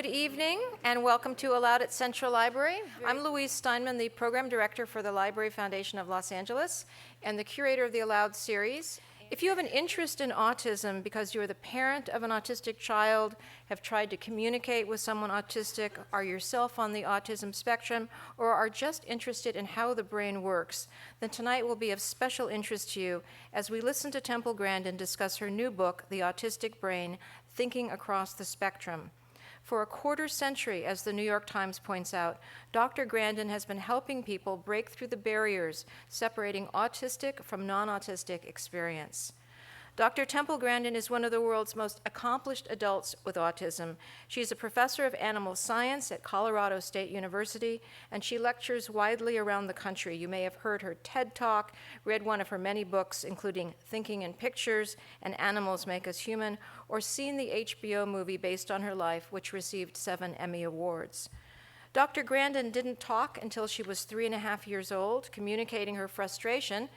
Good evening and welcome to Aloud at Central Library. I'm Louise Steinman, the Program Director for the Library Foundation of Los Angeles and the curator of the Aloud series. If you have an interest in autism because you are the parent of an autistic child, have tried to communicate with someone autistic, are yourself on the autism spectrum, or are just interested in how the brain works, then tonight will be of special interest to you as we listen to Temple Grandin discuss her new book, The Autistic Brain, Thinking Across the Spectrum. For a quarter century, as the New York Times points out, Dr. Grandin has been helping people break through the barriers separating autistic from non-autistic experience. Dr. Temple Grandin is one of the world's most accomplished adults with autism. She is a professor of animal science at Colorado State University, and she lectures widely around the country. You may have heard her TED Talk, read one of her many books, including Thinking in Pictures and Animals Make Us Human, or seen the HBO movie based on her life, which received 7 Emmy Awards. Dr. Grandin didn't talk until she was 3.5 years old, communicating her frustration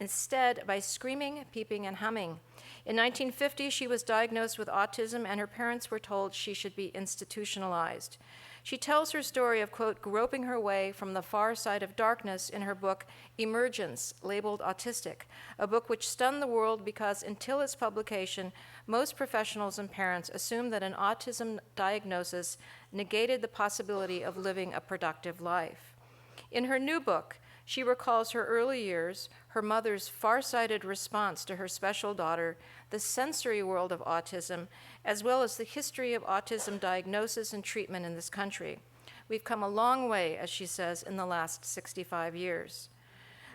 instead by screaming, peeping, and humming. In 1950, she was diagnosed with autism, and her parents were told she should be institutionalized. She tells her story of, quote, groping her way from the far side of darkness in her book, Emergence, labeled Autistic, a book which stunned the world because until its publication, most professionals and parents assumed that an autism diagnosis negated the possibility of living a productive life. In her new book, she recalls her early years, her mother's far-sighted response to her special daughter, the sensory world of autism, as well as the history of autism diagnosis and treatment in this country. We've come a long way, as she says, in the last 65 years.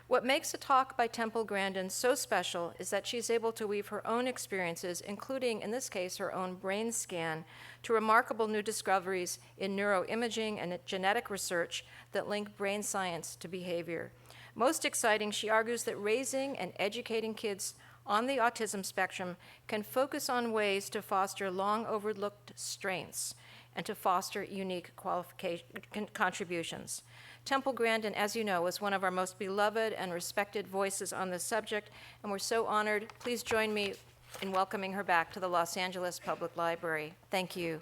What makes a talk by Temple Grandin so special is that she's able to weave her own experiences, including, in this case, her own brain scan, to remarkable new discoveries in neuroimaging and genetic research that link brain science to behavior. Most exciting, she argues that raising and educating kids on the autism spectrum can focus on ways to foster long-overlooked strengths and to foster unique contributions. Temple Grandin, as you know, is one of our most beloved and respected voices on this subject, and we're so honored. Please join me in welcoming her back to the Los Angeles Public Library. Thank you.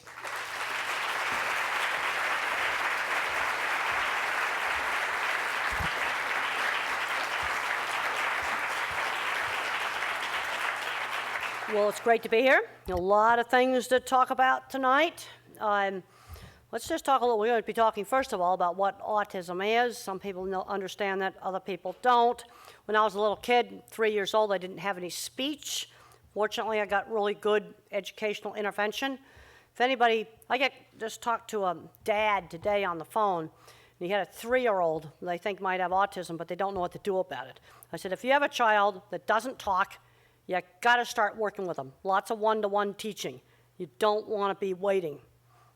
Well, it's great to be here. A lot of things to talk about tonight. Let's just talk a little. We're going to be talking, first of all, about what autism is. Some people understand that, other people don't. When I was a little kid, 3 years old, I didn't have any speech. Fortunately, I got really good educational intervention. If anybody, just talked to a dad today on the phone, and he had a 3-year-old they think might have autism, but they don't know what to do about it. I said, if you have a child that doesn't talk, you got to start working with them. Lots of one-to-one teaching. You don't want to be waiting,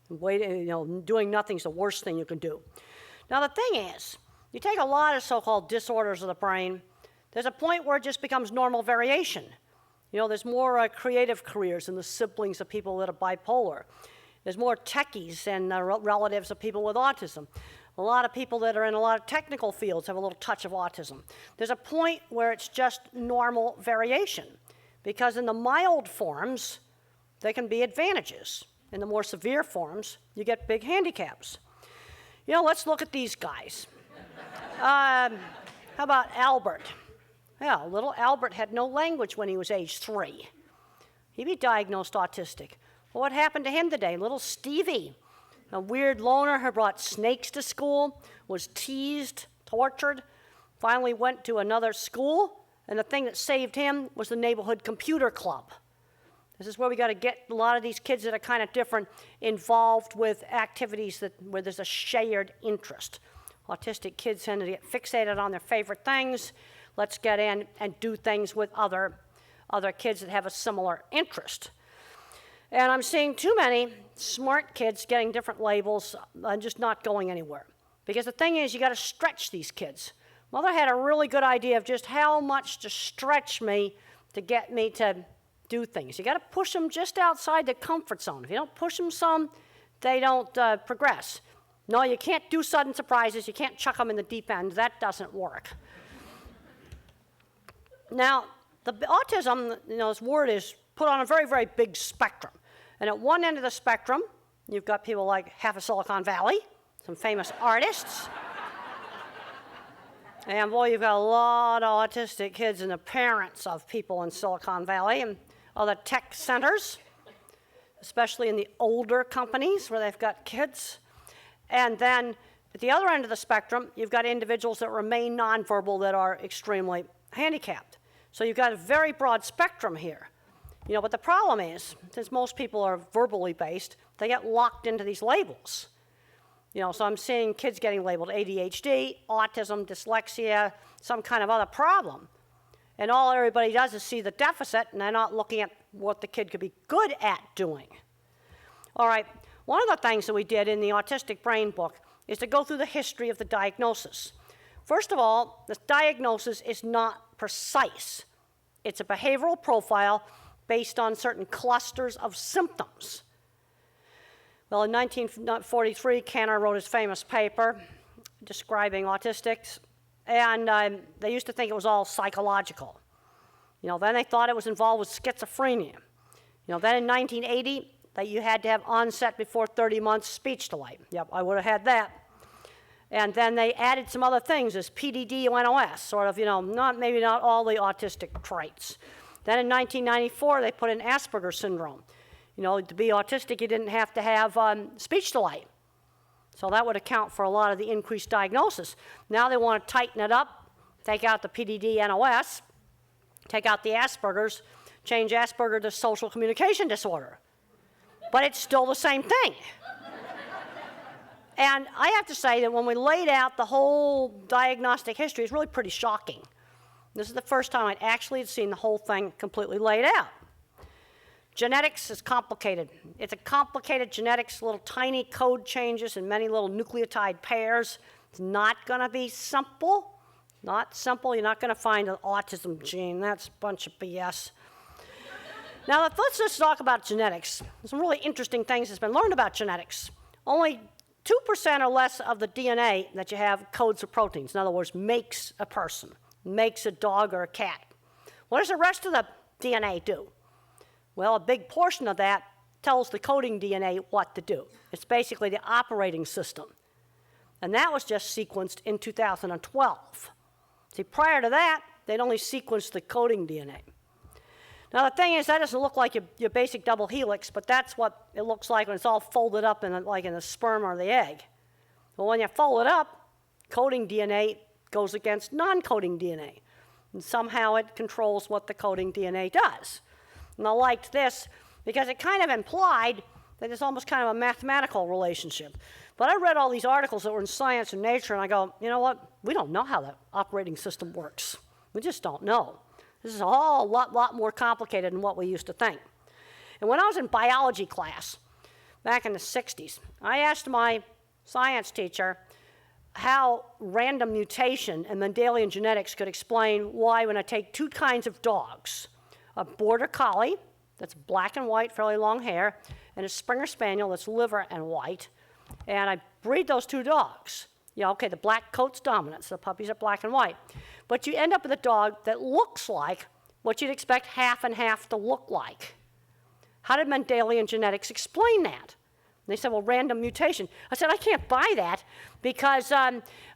doing nothing is the worst thing you can do. Now, the thing is, you take a lot of so-called disorders of the brain, there's a point where it just becomes normal variation. There's more creative careers in the siblings of people that are bipolar. There's more techies and relatives of people with autism. A lot of people that are in a lot of technical fields have a little touch of autism. There's a point where it's just normal variation, because in the mild forms, there can be advantages. In the more severe forms, you get big handicaps. Let's look at these guys. How about Albert? Yeah, little Albert had no language when he was age 3. He'd be diagnosed autistic. Well, what happened to him today? Little Stevie, a weird loner who brought snakes to school, was teased, tortured, finally went to another school, and the thing that saved him was the neighborhood computer club. This is where we got to get a lot of these kids that are kind of different involved with activities where there's a shared interest. Autistic kids tend to get fixated on their favorite things. Let's get in and do things with other kids that have a similar interest. And I'm seeing too many smart kids getting different labels and just not going anywhere. Because the thing is, you got to stretch these kids. Mother had a really good idea of just how much to stretch me to get me to do things. You got to push them just outside the comfort zone. If you don't push them some, they don't progress. No, you can't do sudden surprises. You can't chuck them in the deep end. That doesn't work. Now, the autism, this word is put on a very, very big spectrum. And at one end of the spectrum, You've got people like half of Silicon Valley, some famous artists. And boy, you've got a lot of autistic kids and the parents of people in Silicon Valley and other tech centers, especially in the older companies where they've got kids. And then at the other end of the spectrum, you've got individuals that remain nonverbal that are extremely handicapped. So you've got a very broad spectrum here. But the problem is, since most people are verbally based, they get locked into these labels. So I'm seeing kids getting labeled ADHD, autism, dyslexia, some kind of other problem. And all everybody does is see the deficit, and they're not looking at what the kid could be good at doing. All right, one of the things that we did in the Autistic Brain book is to go through the history of the diagnosis. First of all, the diagnosis is not precise. It's a behavioral profile based on certain clusters of symptoms. Well, in 1943, Kanner wrote his famous paper describing autistics, and they used to think it was all psychological. Then they thought it was involved with schizophrenia. Then in 1980, that you had to have onset before 30 months speech delay. Yep, I would have had that. And then they added some other things as PDD or NOS, sort of, maybe not all the autistic traits. Then in 1994, they put in Asperger's syndrome. To be autistic, you didn't have to have speech delay. So that would account for a lot of the increased diagnosis. Now they want to tighten it up, take out the PDD, NOS, take out the Asperger's, change Asperger to social communication disorder. But it's still the same thing. And I have to say that when we laid out the whole diagnostic history, it's really pretty shocking. This is the first time I'd actually seen the whole thing completely laid out. Genetics is complicated. It's a complicated genetics, little tiny code changes and many little nucleotide pairs. It's not going to be simple. Not simple. You're not going to find an autism gene. That's a bunch of BS. Now, let's just talk about genetics. There's some really interesting things that's been learned about genetics. Only 2% or less of the DNA that you have codes for proteins. In other words, makes a person, makes a dog or a cat. What does the rest of the DNA do? Well, a big portion of that tells the coding DNA what to do. It's basically the operating system. And that was just sequenced in 2012. See, prior to that, they'd only sequenced the coding DNA. Now, the thing is, that doesn't look like your basic double helix, but that's what it looks like when it's all folded up like in the sperm or the egg. Well, when you fold it up, coding DNA goes against non-coding DNA. And somehow it controls what the coding DNA does. And I liked this because it kind of implied that it's almost kind of a mathematical relationship. But I read all these articles that were in Science and Nature, and I go, you know what? We don't know how the operating system works. We just don't know. This is all a lot more complicated than what we used to think. And when I was in biology class back in the 60s, I asked my science teacher how random mutation and Mendelian genetics could explain why when I take two kinds of dogs, a border collie that's black and white, fairly long hair, and a Springer Spaniel that's liver and white, and I breed those two dogs. Okay, the black coat's dominant, so the puppies are black and white. But you end up with a dog that looks like what you'd expect half and half to look like. How did Mendelian genetics explain that? And they said, well, random mutation. I said, I can't buy that because,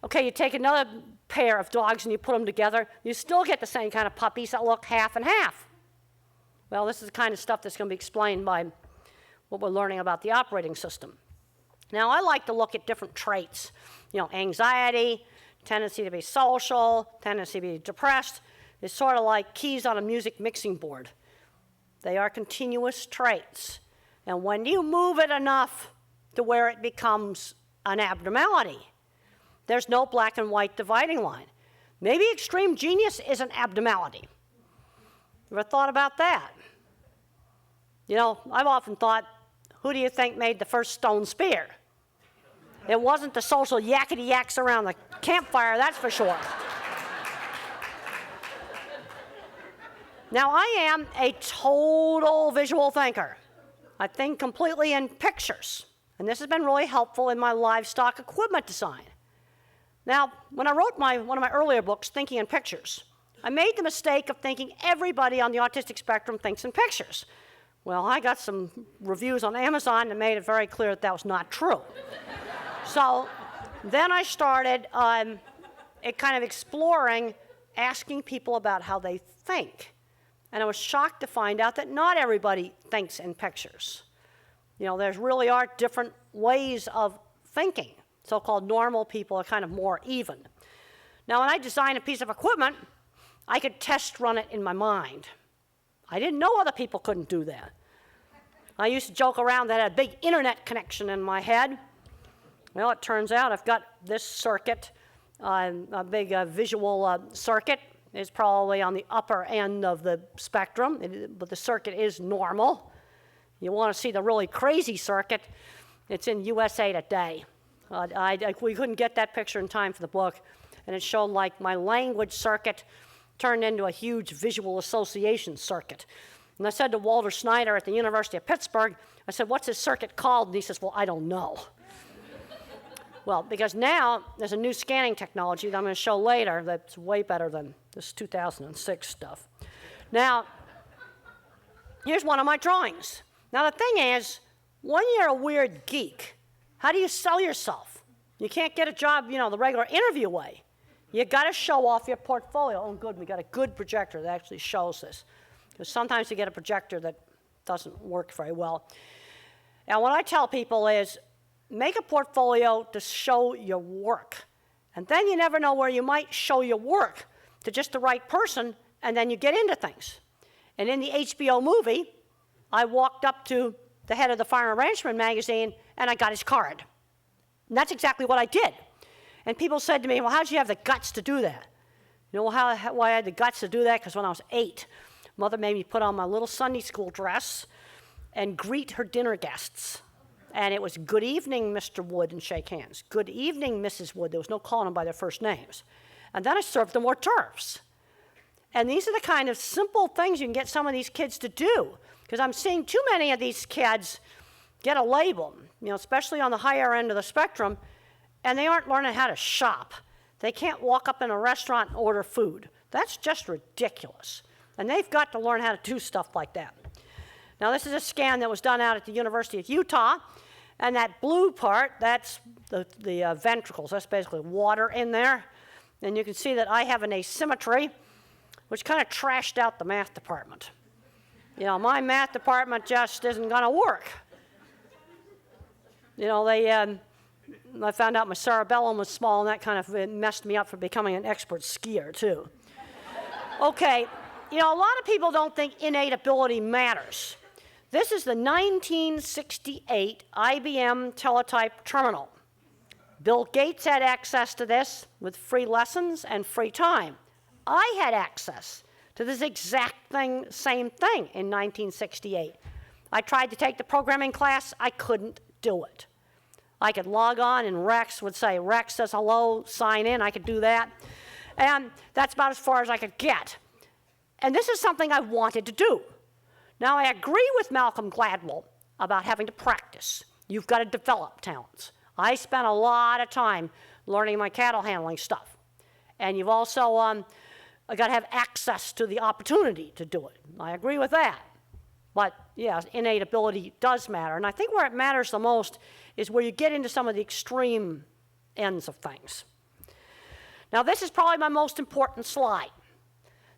okay, you take another pair of dogs and you put them together, you still get the same kind of puppies that look half and half. Well, this is the kind of stuff that's going to be explained by what we're learning about the operating system. Now, I like to look at different traits. Anxiety, tendency to be social, tendency to be depressed. It's sort of like keys on a music mixing board. They are continuous traits. And when you move it enough to where it becomes an abnormality, there's no black and white dividing line. Maybe extreme genius is an abnormality. Ever thought about that? I've often thought, who do you think made the first stone spear? It wasn't the social yakety-yaks around the campfire, that's for sure. Now, I am a total visual thinker. I think completely in pictures, and this has been really helpful in my livestock equipment design. Now, when I wrote one of my earlier books, Thinking in Pictures, I made the mistake of thinking everybody on the autistic spectrum thinks in pictures. Well, I got some reviews on Amazon that made it very clear that that was not true. So then I started kind of exploring, asking people about how they think. And I was shocked to find out that not everybody thinks in pictures. You know, there really are different ways of thinking. So-called normal people are kind of more even. Now, when I design a piece of equipment, I could test run it in my mind. I didn't know other people couldn't do that. I used to joke around that I had a big internet connection in my head. Well, it turns out I've got this circuit, a big visual circuit. It's probably on the upper end of the spectrum, but the circuit is normal. You want to see the really crazy circuit, it's in USA Today. We couldn't get that picture in time for the book, and it showed like my language circuit turned into a huge visual association circuit. And I said to Walter Snyder at the University of Pittsburgh, I said, what's this circuit called? And he says, well, I don't know. Well, because now there's a new scanning technology that I'm going to show later that's way better than this 2006 stuff. Now, here's one of my drawings. Now, the thing is, when you're a weird geek, how do you sell yourself? You can't get a job, you know, the regular interview way. You got to show off your portfolio. Oh, good, we got a good projector that actually shows this. Because sometimes you get a projector that doesn't work very well. And what I tell people is, make a portfolio to show your work. And then you never know where you might show your work to just the right person, and then you get into things. And in the HBO movie, I walked up to the head of the Farmer Ranchman magazine, and I got his card. And that's exactly what I did. And people said to me, well, how did you have the guts to do that? You know why I had the guts to do that? Because when I was 8, Mother made me put on my little Sunday school dress and greet her dinner guests. And it was, good evening, Mr. Wood, and shake hands. Good evening, Mrs. Wood. There was no calling them by their first names. And then I served them hors d'oeuvres. And these are the kind of simple things you can get some of these kids to do. Because I'm seeing too many of these kids get a label, you know, especially on the higher end of the spectrum, and they aren't learning how to shop. They can't walk up in a restaurant and order food. That's just ridiculous. And they've got to learn how to do stuff like that. Now, this is a scan that was done out at the University of Utah, and that blue part, that's the ventricles. That's basically water in there. And you can see that I have an asymmetry, which kind of trashed out the math department. You know, my math department just isn't going to work. You know, I found out my cerebellum was small, and that kind of messed me up for becoming an expert skier, too. Okay, you know, a lot of people don't think innate ability matters. This is the 1968 IBM teletype terminal. Bill Gates had access to this with free lessons and free time. I had access to this exact same thing in 1968. I tried to take the programming class. I couldn't do it. I could log on, and Rex would say, Rex says hello, sign in. I could do that. And that's about as far as I could get. And this is something I wanted to do. Now, I agree with Malcolm Gladwell about having to practice. You've got to develop talents. I spent a lot of time learning my cattle handling stuff. And you've also got to have access to the opportunity to do it. I agree with that. But, yeah, innate ability does matter. And I think where it matters the most is where you get into some of the extreme ends of things. Now, this is probably my most important slide.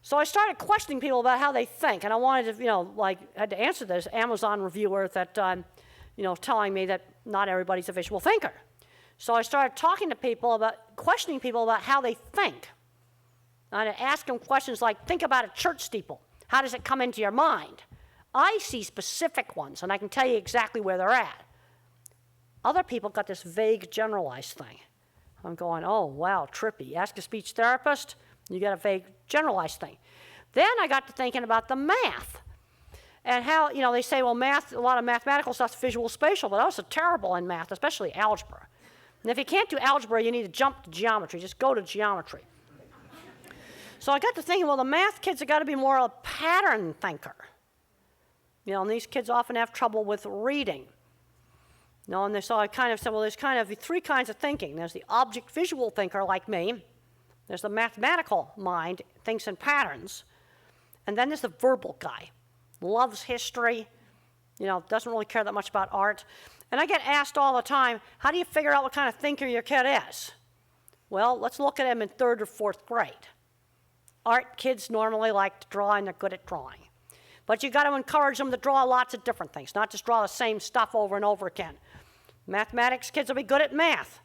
So I started questioning people about how they think, and I wanted to, you know, like, I had to answer this Amazon reviewer that, you know, telling me that not everybody's a visual thinker. So I started talking to people questioning people about how they think. And I asked them questions like, think about a church steeple. How does it come into your mind? I see specific ones, and I can tell you exactly where they're at. Other people got this vague, generalized thing. I'm going, oh, wow, trippy. Ask a speech therapist, you got a vague, generalized thing. Then I got to thinking about the math. And how, you know, they say, well, math, a lot of mathematical stuff's visual spatial, but I was so terrible in math, especially algebra. And if you can't do algebra, you need to jump to geometry. Just go to geometry. So I got to thinking, well, the math kids have got to be more a pattern thinker. You know, and these kids often have trouble with reading. You know, and so I kind of said, well, there's kind of 3 kinds of thinking. There's the object visual thinker like me. There's the mathematical mind, thinks in patterns. And then there's the verbal guy. Loves history, Doesn't really care that much about art. And I get asked all the time, how do you figure out what kind of thinker your kid is? Well, let's look at him in 3rd or 4th grade. Art kids normally like to draw, and they're good at drawing. But you got to encourage them to draw lots of different things, not just draw the same stuff over and over again. Mathematics kids will be good at math.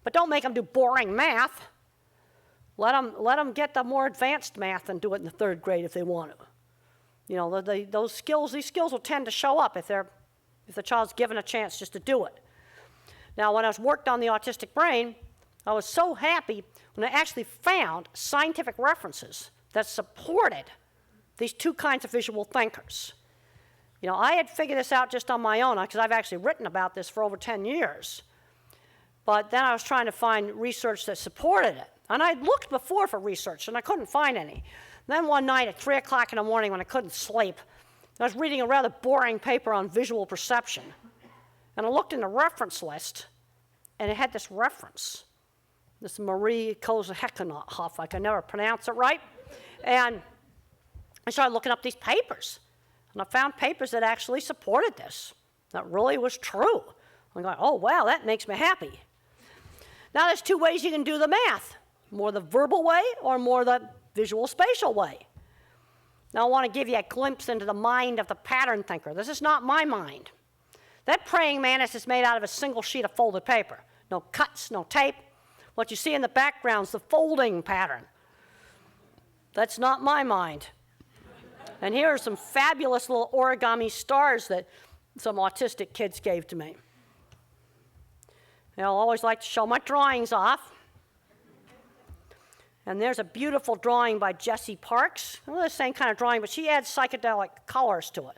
But don't make them do boring math. Let them get the more advanced math and do it in the 3rd grade if they want to. These skills will tend to show up if the child's given a chance just to do it. Now, when I worked on the autistic brain, I was so happy when I actually found scientific references that supported these 2 kinds of visual thinkers. I had figured this out just on my own because I've actually written about this for over 10 years. But then I was trying to find research that supported it. And I'd looked before for research, and I couldn't find any. Then one night at 3 o'clock in the morning when I couldn't sleep, I was reading a rather boring paper on visual perception. And I looked in the reference list, and it had this reference, this Marie Kozhekanoff, I can never pronounce it right. And I started looking up these papers. And I found papers that actually supported this. That really was true. I'm going, oh, wow, that makes me happy. Now, there's 2 ways you can do the math. More the verbal way or more the visual spatial way. Now, I want to give you a glimpse into the mind of the pattern thinker. This is not my mind. That praying mantis is made out of a single sheet of folded paper. No cuts, no tape. What you see in the background is the folding pattern. That's not my mind. And here are some fabulous little origami stars that some autistic kids gave to me. I always like to show my drawings off. And there's a beautiful drawing by Jessie Parks. The same kind of drawing, but she adds psychedelic colors to it.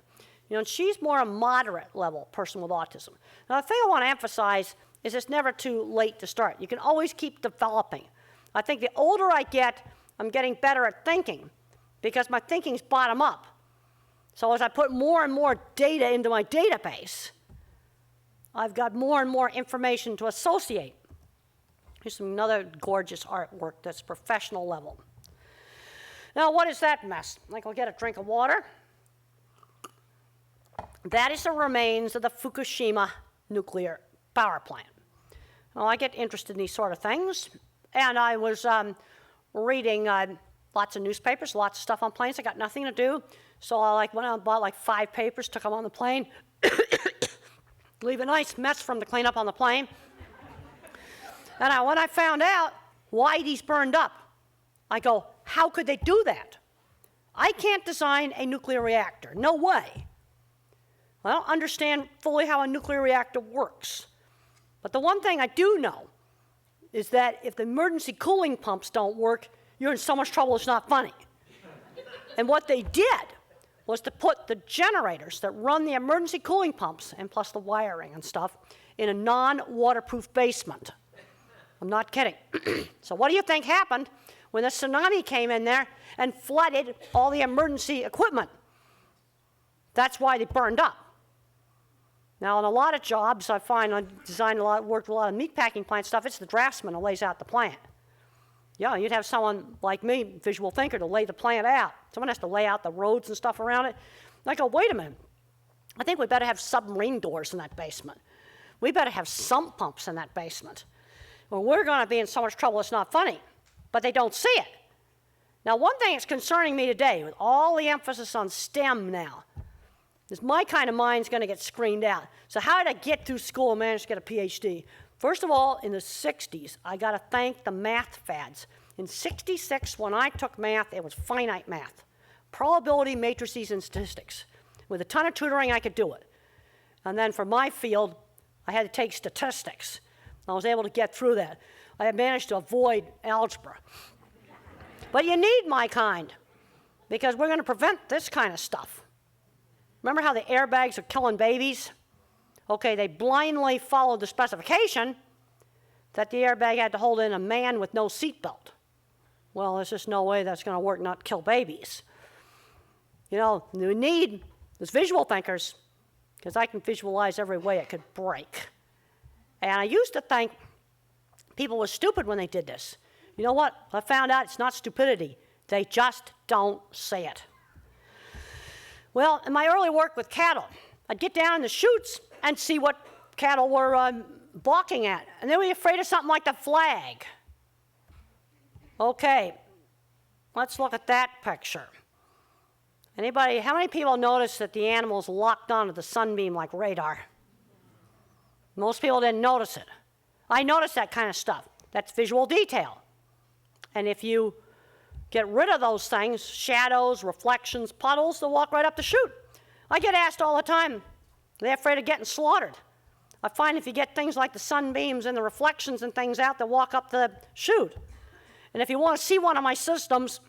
And she's more a moderate level person with autism. Now, the thing I want to emphasize is it's never too late to start. You can always keep developing. I think the older I get, I'm getting better at thinking because my thinking's bottom up. So as I put more and more data into my database, I've got more and more information to associate. Here's another gorgeous artwork that's professional level. Now, what is that mess? I'll get a drink of water. That is the remains of the Fukushima nuclear power plant. Well, I get interested in these sort of things, and I was reading lots of newspapers, lots of stuff on planes. I got nothing to do, so I went out and bought 5 papers, took them on the plane, leave a nice mess for them to clean up on the plane. And when I found out why these burned up, I go, how could they do that? I can't design a nuclear reactor. No way. I don't understand fully how a nuclear reactor works. But the one thing I do know is that if the emergency cooling pumps don't work, you're in so much trouble it's not funny. And what they did was to put the generators that run the emergency cooling pumps, and plus the wiring and stuff, in a non-waterproof basement. I'm not kidding. So what do you think happened when the tsunami came in there and flooded all the emergency equipment? That's why they burned up. Now, in a lot of jobs, I find I designed a lot, worked with a lot of meatpacking plant stuff. It's the draftsman who lays out the plant. Yeah, you'd have someone like me, visual thinker, to lay the plant out. Someone has to lay out the roads and stuff around it. I go, wait a minute. I think we better have submarine doors in that basement. We better have sump pumps in that basement. Well, we're going to be in so much trouble it's not funny. But they don't see it. Now, one thing that's concerning me today, with all the emphasis on STEM now, is my kind of mind's going to get screened out. So how did I get through school and manage to get a PhD? First of all, in the 60s, I got to thank the math fads. In 66, when I took math, it was finite math. Probability, matrices, and statistics. With a ton of tutoring, I could do it. And then for my field, I had to take statistics. I was able to get through that. I had managed to avoid algebra. But you need my kind, because we're going to prevent this kind of stuff. Remember how the airbags are killing babies? Okay, they blindly followed the specification that the airbag had to hold in a man with no seatbelt. Well, there's just no way that's going to work, not kill babies. We need those visual thinkers, because I can visualize every way it could break. And I used to think people were stupid when they did this. You know what? I found out it's not stupidity. They just don't say it. Well, in my early work with cattle, I'd get down in the chutes and see what cattle were balking at. And they were afraid of something like the flag. Okay, let's look at that picture. Anybody, how many people noticed that the animal's locked onto the sunbeam like radar? Most people didn't notice it. I noticed that kind of stuff. That's visual detail. And if you get rid of those things, shadows, reflections, puddles, they'll walk right up the chute. I get asked all the time, they're afraid of getting slaughtered. I find if you get things like the sunbeams and the reflections and things out, they'll walk up the chute. And if you want to see one of my systems,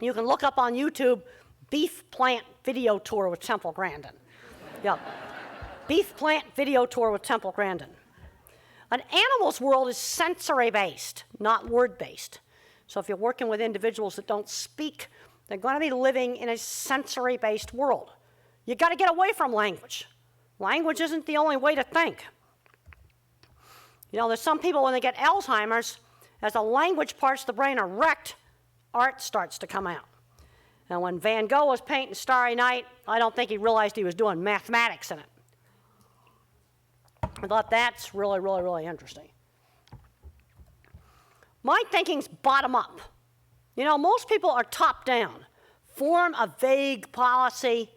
you can look up on YouTube, Beef Plant Video Tour with Temple Grandin. Yeah. Beef Plant Video Tour with Temple Grandin. An animal's world is sensory-based, not word-based. So if you're working with individuals that don't speak, they're going to be living in a sensory-based world. You've got to get away from language. Language isn't the only way to think. You know, there's some people when they get Alzheimer's, as the language parts of the brain are wrecked, art starts to come out. And when Van Gogh was painting Starry Night, I don't think he realized he was doing mathematics in it. I thought that's really, really, really interesting. My thinking's bottom up. You know, most people are top down. Form a vague policy,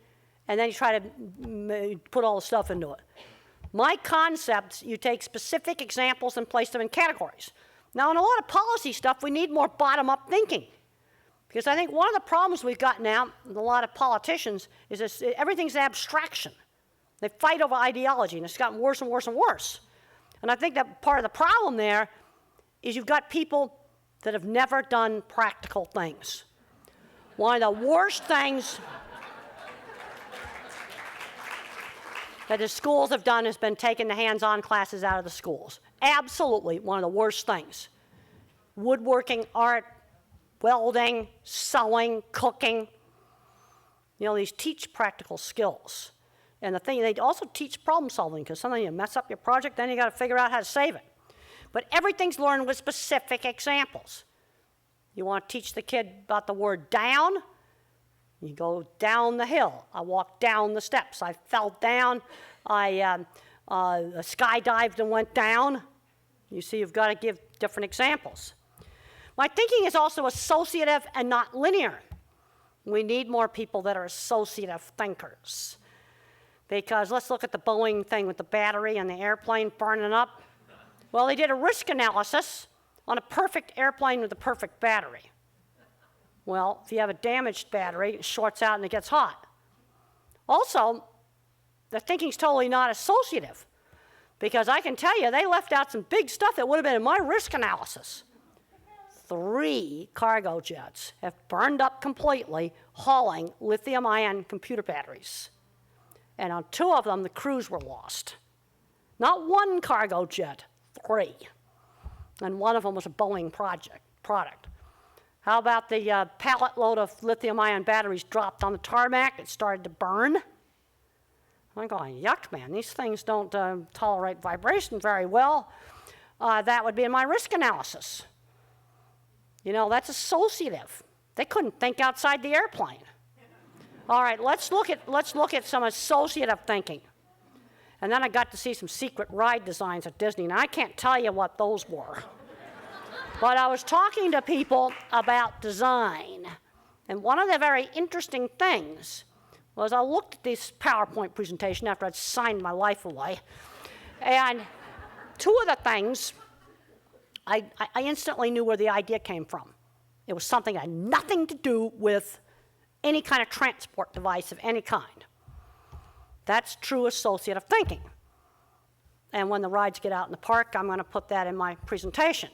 and then you try to put all the stuff into it. My concepts, you take specific examples and place them in categories. Now, in a lot of policy stuff, we need more bottom-up thinking. Because I think one of the problems we've got now with a lot of politicians is this, everything's an abstraction. They fight over ideology, and it's gotten worse and worse and worse. And I think that part of the problem there is you've got people that have never done practical things. One of the worst things that the schools have done has been taking the hands-on classes out of the schools. Absolutely one of the worst things. Woodworking, art, welding, sewing, cooking. You know, these teach practical skills. And the thing, they also teach problem solving, because sometimes you mess up your project, then you got to figure out how to save it. But everything's learned with specific examples. You want to teach the kid about the word down? You go down the hill. I walked down the steps. I fell down. I skydived and went down. You see, you've got to give different examples. My thinking is also associative and not linear. We need more people that are associative thinkers. Because let's look at the Boeing thing with the battery and the airplane burning up. Well, they did a risk analysis on a perfect airplane with a perfect battery. Well, if you have a damaged battery, it shorts out and it gets hot. Also, the thinking's totally not associative, because I can tell you they left out some big stuff that would have been in my risk analysis. 3 cargo jets have burned up completely hauling lithium-ion computer batteries. And on 2 of them, the crews were lost. Not 1 cargo jet, 3. And one of them was a Boeing product. How about the pallet load of lithium-ion batteries dropped on the tarmac? It started to burn. I'm going, yuck, man, these things don't tolerate vibration very well. That would be in my risk analysis. You know, that's associative. They couldn't think outside the airplane. All right, let's look at some associative thinking. And then I got to see some secret ride designs at Disney. Now, I can't tell you what those were. But I was talking to people about design. And one of the very interesting things was I looked at this PowerPoint presentation after I'd signed my life away. And 2 of the things, I instantly knew where the idea came from. It was something that had nothing to do with any kind of transport device of any kind. That's true associative thinking. And when the rides get out in the park, I'm going to put that in my presentation.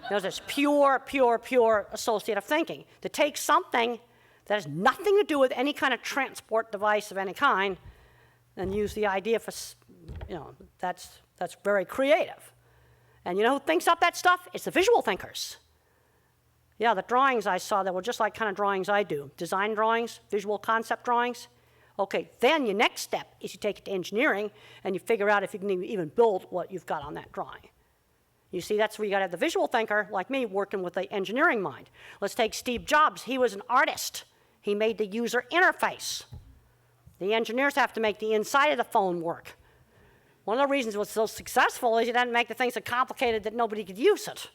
Because it's pure, pure, pure associative thinking. To take something that has nothing to do with any kind of transport device of any kind and use the idea for, you know, that's very creative. And you know who thinks up that stuff? It's the visual thinkers. Yeah, the drawings I saw, that were just like kind of drawings I do. Design drawings, visual concept drawings. Okay, then your next step is you take it to engineering and you figure out if you can even build what you've got on that drawing. You see, that's where you got to have the visual thinker, like me, working with the engineering mind. Let's take Steve Jobs. He was an artist. He made the user interface. The engineers have to make the inside of the phone work. One of the reasons it was so successful is you didn't make the thing so complicated that nobody could use it.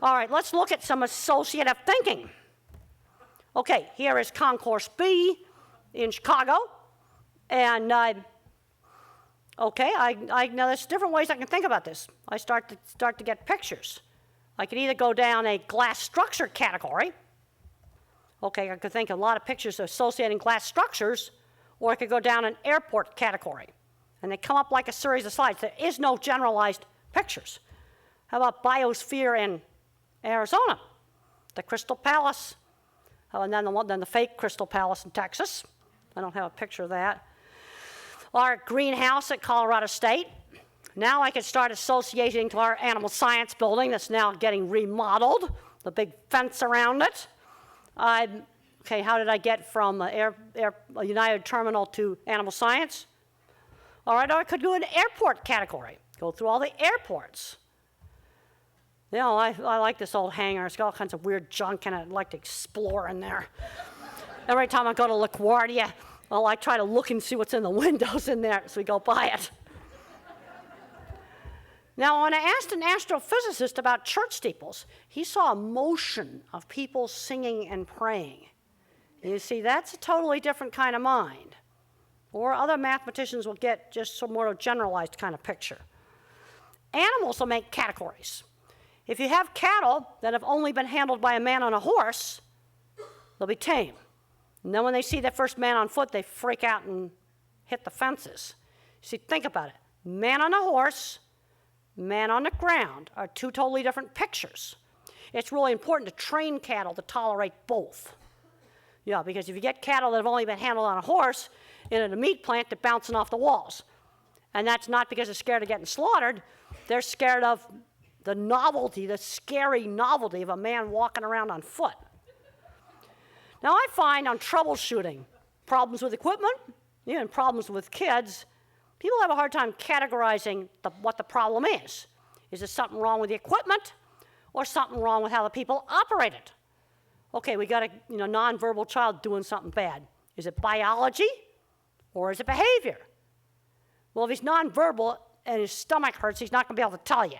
All right, let's look at some associative thinking. Okay, here is Concourse B in Chicago. And now there's different ways I can think about this. I start to get pictures. I could either go down a glass structure category. Okay, I could think of a lot of pictures associating glass structures, or I could go down an airport category. And they come up like a series of slides. There is no generalized pictures. How about biosphere in Arizona? The Crystal Palace. And then the fake Crystal Palace in Texas. I don't have a picture of that. Our greenhouse at Colorado State. Now I can start associating to our animal science building that's now getting remodeled, the big fence around it. Okay, how did I get from United Terminal to animal science? All right, or I could do an airport category, go through all the airports. You know, I like this old hangar. It's got all kinds of weird junk in it. I'd like to explore in there. Every time I go to LaGuardia, well, I try to look and see what's in the windows in there as we go by it. Now, when I asked an astrophysicist about church steeples, he saw a motion of people singing and praying. And you see, that's a totally different kind of mind. Or other mathematicians will get just some more generalized kind of picture. Animals will make categories. If you have cattle that have only been handled by a man on a horse, they'll be tame. And then when they see their first man on foot, they freak out and hit the fences. See, think about it. Man on a horse, man on the ground are two totally different pictures. It's really important to train cattle to tolerate both. Yeah, because if you get cattle that have only been handled on a horse, in a meat plant, they're bouncing off the walls. And that's not because they're scared of getting slaughtered. They're scared of the novelty, the scary novelty of a man walking around on foot. Now, I find on troubleshooting problems with equipment, even problems with kids, people have a hard time categorizing what the problem is. Is there something wrong with the equipment or something wrong with how the people operate it? Okay, we got a nonverbal child doing something bad. Is it biology or is it behavior? Well, if he's nonverbal and his stomach hurts, he's not going to be able to tell you.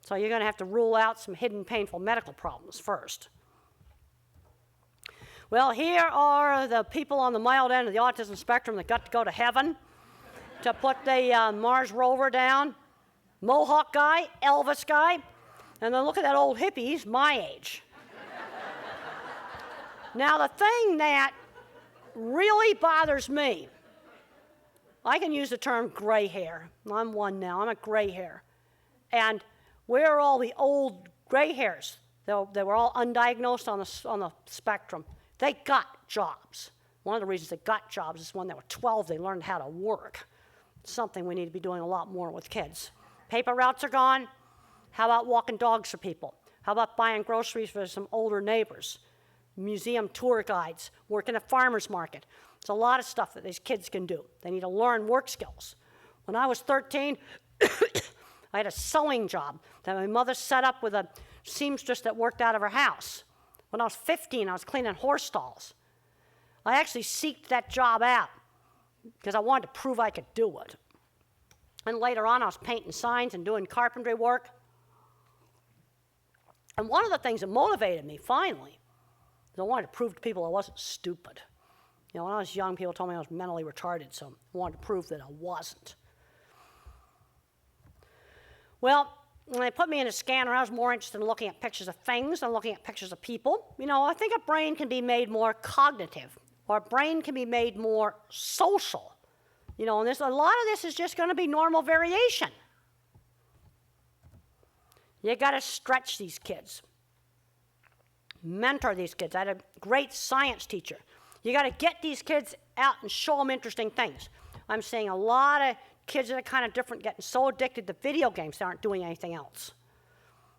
So you're going to have to rule out some hidden painful medical problems first. Well, here are the people on the mild end of the autism spectrum that got to go to heaven to put the Mars rover down. Mohawk guy, Elvis guy, and then look at that old hippie, he's my age. Now, the thing that really bothers me, I can use the term gray hair. I'm one now, I'm a gray hair. And where are all the old gray hairs? They were all undiagnosed on the spectrum. They got jobs. One of the reasons they got jobs is when they were 12, they learned how to work. It's something we need to be doing a lot more with kids. Paper routes are gone. How about walking dogs for people? How about buying groceries for some older neighbors? Museum tour guides, working at farmer's market. It's a lot of stuff that these kids can do. They need to learn work skills. When I was 13, I had a sewing job that my mother set up with a seamstress that worked out of her house. When I was 15, I was cleaning horse stalls. I actually seeked that job out because I wanted to prove I could do it. And later on, I was painting signs and doing carpentry work. And one of the things that motivated me, finally, is I wanted to prove to people I wasn't stupid. You know, when I was young, people told me I was mentally retarded, so I wanted to prove that I wasn't. Well, when they put me in a scanner, I was more interested in looking at pictures of things than looking at pictures of people. You know, I think a brain can be made more cognitive, or a brain can be made more social. You know, and a lot of this is just going to be normal variation. You got to stretch these kids, mentor these kids. I had a great science teacher. You got to get these kids out and show them interesting things. I'm seeing a lot of kids that are kind of different getting so addicted to video games they aren't doing anything else.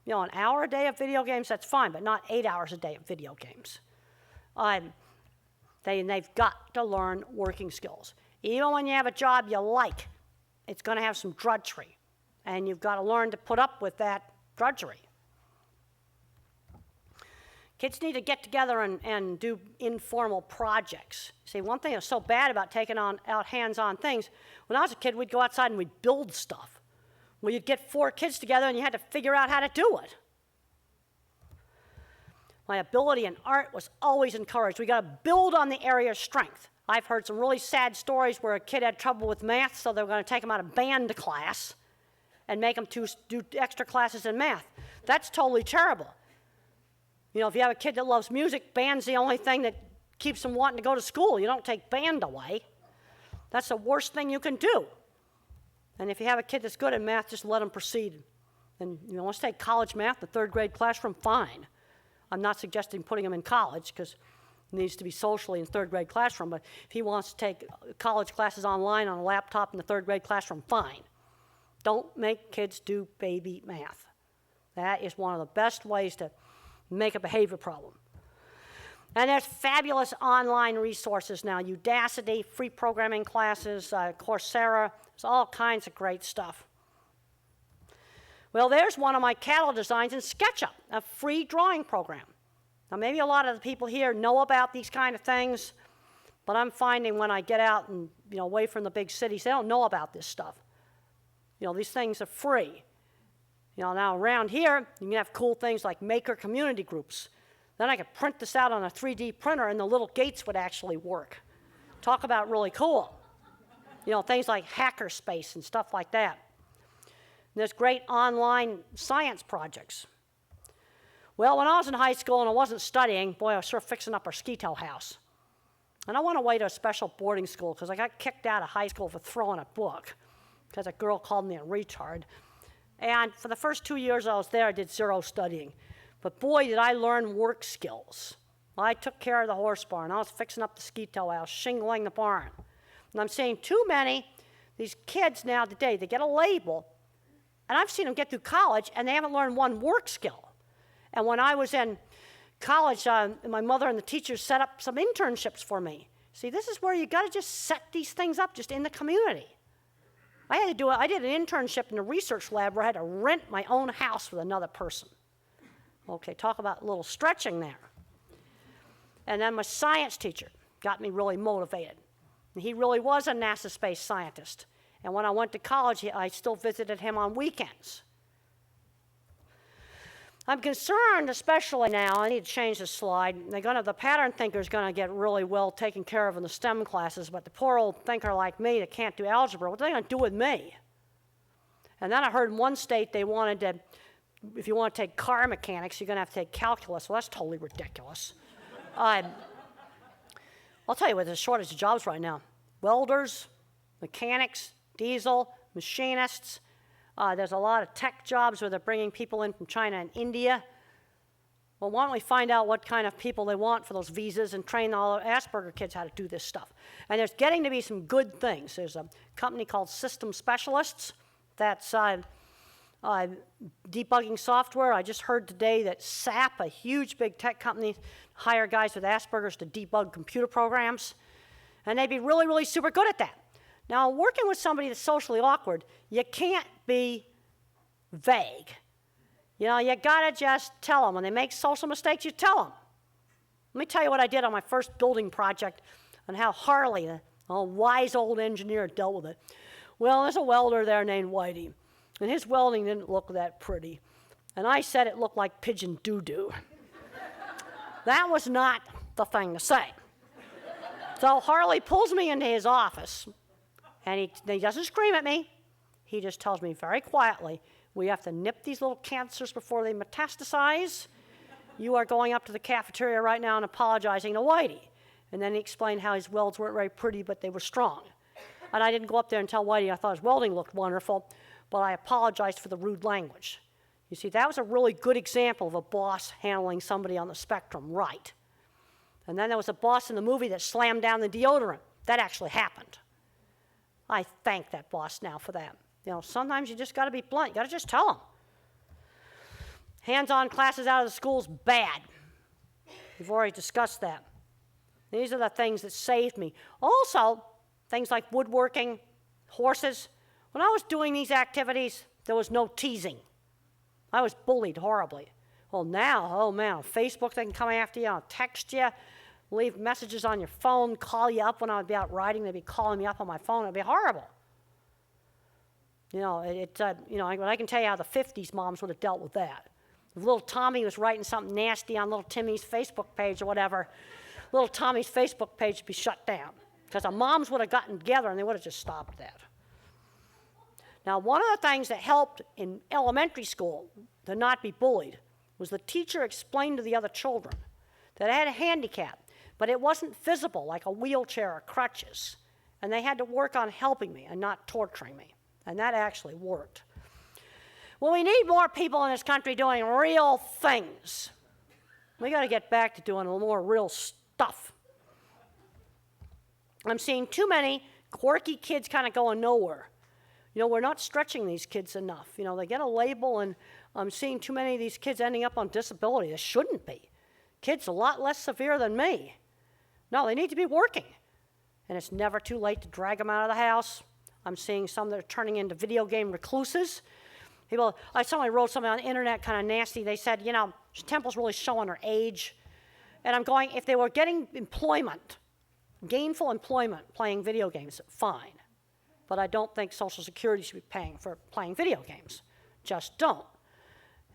You know, an hour a day of video games, that's fine, but not 8 hours a day of video games. They've got to learn working skills. Even when you have a job you like, it's going to have some drudgery, and you've got to learn to put up with that drudgery. Kids need to get together and do informal projects. See, one thing that's so bad about taking out hands-on things, when I was a kid, we'd go outside and we'd build stuff. Well, you'd get 4 kids together and you had to figure out how to do it. My ability in art was always encouraged. We got to build on the area of strength. I've heard some really sad stories where a kid had trouble with math, so they were going to take him out of band class and make him do extra classes in math. That's totally terrible. You know, if you have a kid that loves music, band's the only thing that keeps them wanting to go to school. You don't take band away. That's the worst thing you can do. And if you have a kid that's good at math, just let them proceed. And you know, let's take college math, the 3rd grade classroom, fine. I'm not suggesting putting him in college because he needs to be socially in 3rd grade classroom, but if he wants to take college classes online on a laptop in the 3rd grade classroom, fine. Don't make kids do baby math. That is one of the best ways to make a behavior problem. And there's fabulous online resources now, Udacity, free programming classes, Coursera, there's all kinds of great stuff. Well, there's one of my cattle designs in SketchUp, a free drawing program. Now, maybe a lot of the people here know about these kind of things, but I'm finding when I get out and, you know, away from the big cities, they don't know about this stuff. You know, these things are free. You know, now around here, you can have cool things like maker community groups. Then I could print this out on a 3D printer and the little gates would actually work. Talk about really cool. You know, things like hackerspace and stuff like that. And there's great online science projects. Well, when I was in high school and I wasn't studying, boy, I was sort of fixing up our ski-tow house. And I went away to a special boarding school because I got kicked out of high school for throwing a book because a girl called me a retard. And for the first 2 years I was there, I did 0 studying. But boy, did I learn work skills. I took care of the horse barn. I was fixing up the ski-tow house, shingling the barn. And I'm seeing too many, these kids now today, they get a label, and I've seen them get through college, and they haven't learned one work skill. And when I was in college, my mother and the teachers set up some internships for me. See, this is where you got to just set these things up just in the community. I did an internship in a research lab where I had to rent my own house with another person. Okay, talk about a little stretching there. And then my science teacher got me really motivated. And he really was a NASA space scientist. And when I went to college, I still visited him on weekends. I'm concerned, especially now, I need to change the slide. The pattern thinker is going to get really well taken care of in the STEM classes, but the poor old thinker like me that can't do algebra, what are they going to do with me? And then I heard in one state they wanted to, if you want to take car mechanics, you're going to have to take calculus. Well, that's totally ridiculous. I'll tell you what, there's a shortage of jobs right now. Welders, mechanics, diesel, machinists. There's a lot of tech jobs where they're bringing people in from China and India. Well, why don't we find out what kind of people they want for those visas and train all the Asperger kids how to do this stuff. And there's getting to be some good things. There's a company called System Specialists that's debugging software. I just heard today that SAP, a huge big tech company, hire guys with Asperger's to debug computer programs. And they'd be really, really super good at that. Now, working with somebody that's socially awkward, you can't be vague. You know, you gotta just tell them. When they make social mistakes, you tell them. Let me tell you what I did on my first building project and how Harley, a wise old engineer, dealt with it. Well, there's a welder there named Whitey, and his welding didn't look that pretty. And I said it looked like pigeon doo-doo. That was not the thing to say. So Harley pulls me into his office, and he doesn't scream at me. He just tells me very quietly, we have to nip these little cancers before they metastasize. You are going up to the cafeteria right now and apologizing to Whitey. And then he explained how his welds weren't very pretty, but they were strong. And I didn't go up there and tell Whitey I thought his welding looked wonderful, but I apologized for the rude language. You see, that was a really good example of a boss handling somebody on the spectrum right. And then there was a boss in the movie that slammed down the deodorant. That actually happened. I thank that boss now for that. You know, sometimes you just got to be blunt. You got to just tell them. Hands-on classes out of the school's bad. We've already discussed that. These are the things that saved me. Also, things like woodworking, horses. When I was doing these activities, there was no teasing. I was bullied horribly. Well, now, oh man, on Facebook they can come after you, text you, leave messages on your phone, call you up when I would be out riding. They'd be calling me up on my phone. It'd be horrible. You know, I can tell you how the 50s moms would have dealt with that. If little Tommy was writing something nasty on little Timmy's Facebook page or whatever, little Tommy's Facebook page would be shut down because the moms would have gotten together and they would have just stopped that. Now, one of the things that helped in elementary school to not be bullied was the teacher explained to the other children that I had a handicap, but it wasn't visible like a wheelchair or crutches, and they had to work on helping me and not torturing me, and that actually worked. Well, we need more people in this country doing real things. We got to get back to doing a little more real stuff. I'm seeing too many quirky kids kind of going nowhere. You know, we're not stretching these kids enough. You know, they get a label, and I'm seeing too many of these kids ending up on disability. They shouldn't be. Kids a lot less severe than me. No, they need to be working. And it's never too late to drag them out of the house. I'm seeing some that are turning into video game recluses. Somebody wrote something on the internet kind of nasty. They said, you know, Temple's really showing her age. And I'm going, if they were getting employment, gainful employment playing video games, fine. But I don't think Social Security should be paying for playing video games. Just don't.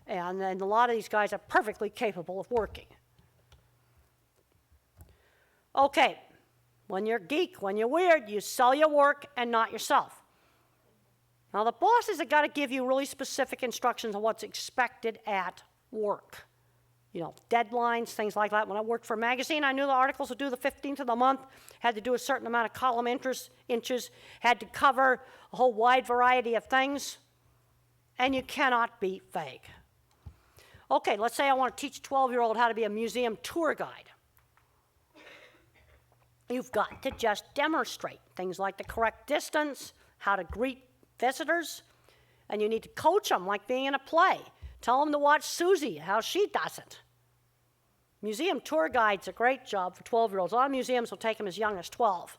And then a lot of these guys are perfectly capable of working. Okay, when you're geek, when you're weird, you sell your work and not yourself. Now, the bosses have got to give you really specific instructions on what's expected at work. You know, deadlines, things like that. When I worked for a magazine, I knew the articles were due the 15th of the month, had to do a certain amount of column inches, had to cover a whole wide variety of things, and you cannot be vague. Okay, let's say I want to teach a 12-year-old how to be a museum tour guide. You've got to just demonstrate things like the correct distance, how to greet visitors, and you need to coach them like being in a play. Tell them to watch Susie, how she does it. Museum tour guide's a great job for 12-year-olds. A lot of museums will take them as young as 12.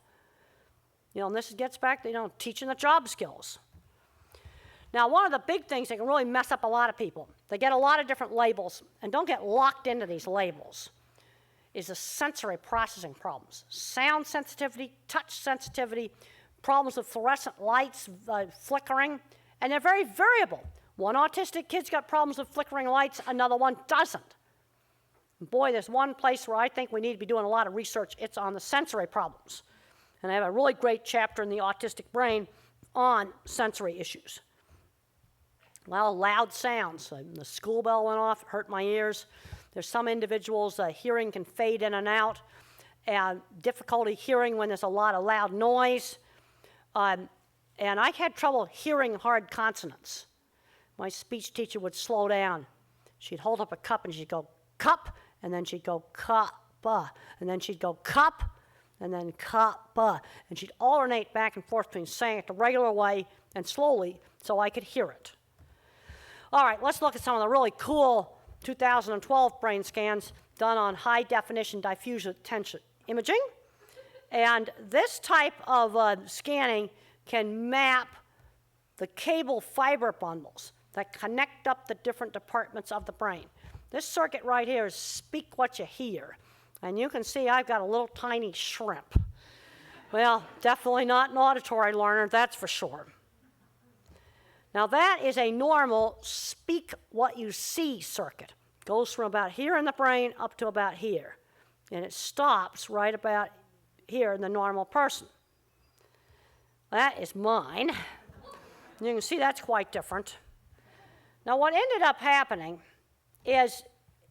You know, and this gets back to, you know, teaching the job skills. Now, one of the big things that can really mess up a lot of people, they get a lot of different labels, and don't get locked into these labels, is the sensory processing problems. Sound sensitivity, touch sensitivity, problems with fluorescent lights flickering, and they're very variable. One autistic kid's got problems with flickering lights, another one doesn't. And boy, there's one place where I think we need to be doing a lot of research. It's on the sensory problems. And I have a really great chapter in the autistic brain on sensory issues. Well, loud sounds. The school bell went off, it hurt my ears. There's some individuals, hearing can fade in and out, and difficulty hearing when there's a lot of loud noise. And I had trouble hearing hard consonants. My speech teacher would slow down. She'd hold up a cup and she'd go, cup, and then she'd go, cup-a, and then she'd go, cup, and then cup-a. And she'd alternate back and forth between saying it the regular way and slowly so I could hear it. All right, let's look at some of the really cool 2012 brain scans done on high-definition diffuse attention imaging. And this type of scanning can map the cable fiber bundles that connect up the different departments of the brain. This circuit right here is speak what you hear. And you can see I've got a little tiny shrimp. Well, definitely not an auditory learner, that's for sure. Now that is a normal speak what you see circuit. Goes from about here in the brain up to about here. And it stops right about here in the normal person. That is mine. You can see that's quite different. Now what ended up happening is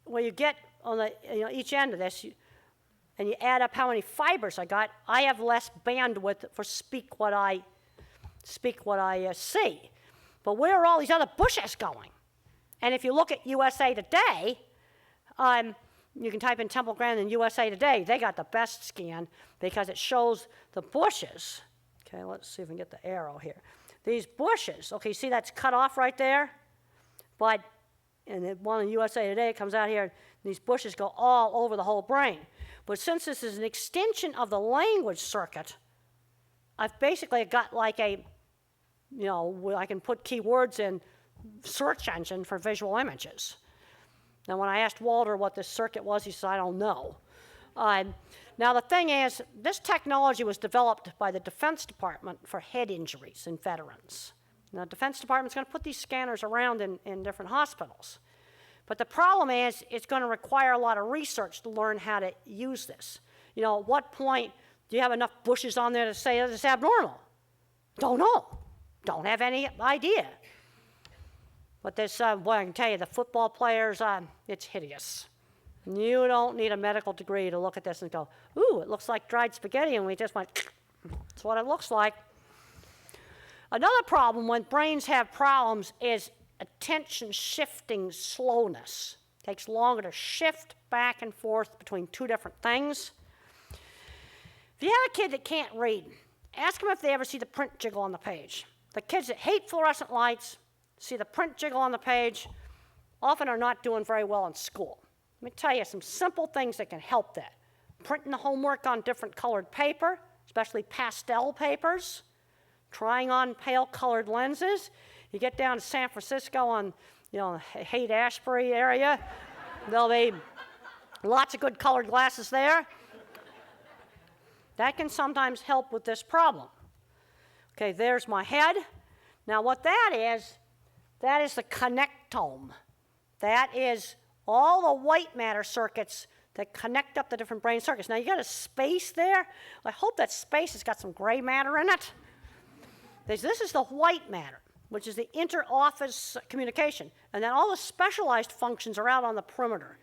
when you get on the each end of this, and you add up how many fibers I got, I have less bandwidth for speak what I see. But where are all these other bushes going? And if you look at USA Today, you can type in Temple Grandin USA Today. They got the best scan because it shows the bushes. Okay, let's see if we can get the arrow here. These bushes, okay, see that's cut off right there? But in the one in USA Today, it comes out here, and these bushes go all over the whole brain. But since this is an extension of the language circuit, I've basically got like a, I can put keywords in search engine for visual images. Now, when I asked Walter what this circuit was, he said, I don't know. Now, the thing is, this technology was developed by the Defense Department for head injuries in veterans. Now, the Defense Department's going to put these scanners around in different hospitals. But the problem is, it's going to require a lot of research to learn how to use this. You know, at what point do you have enough bushes on there to say that it's abnormal? Don't know. Don't have any idea. But this, well, I can tell you, the football players, it's hideous. You don't need a medical degree to look at this and go, ooh, it looks like dried spaghetti, and we just went, that's what it looks like. Another problem when brains have problems is attention shifting slowness. It takes longer to shift back and forth between two different things. If you have a kid that can't read, ask them if they ever see the print jiggle on the page. The kids that hate fluorescent lights, see the print jiggle on the page, often are not doing very well in school. Let me tell you some simple things that can help that. Printing the homework on different colored paper, especially pastel papers, trying on pale colored lenses. You get down to San Francisco on, you know, Haight-Ashbury area, there'll be lots of good colored glasses there. That can sometimes help with this problem. Okay, there's my head. Now what that is the connectome. That is all the white matter circuits that connect up the different brain circuits. Now you got a space there. I hope that space has got some gray matter in it. This is the white matter, which is the inter-office communication. And then all the specialized functions are out on the perimeter.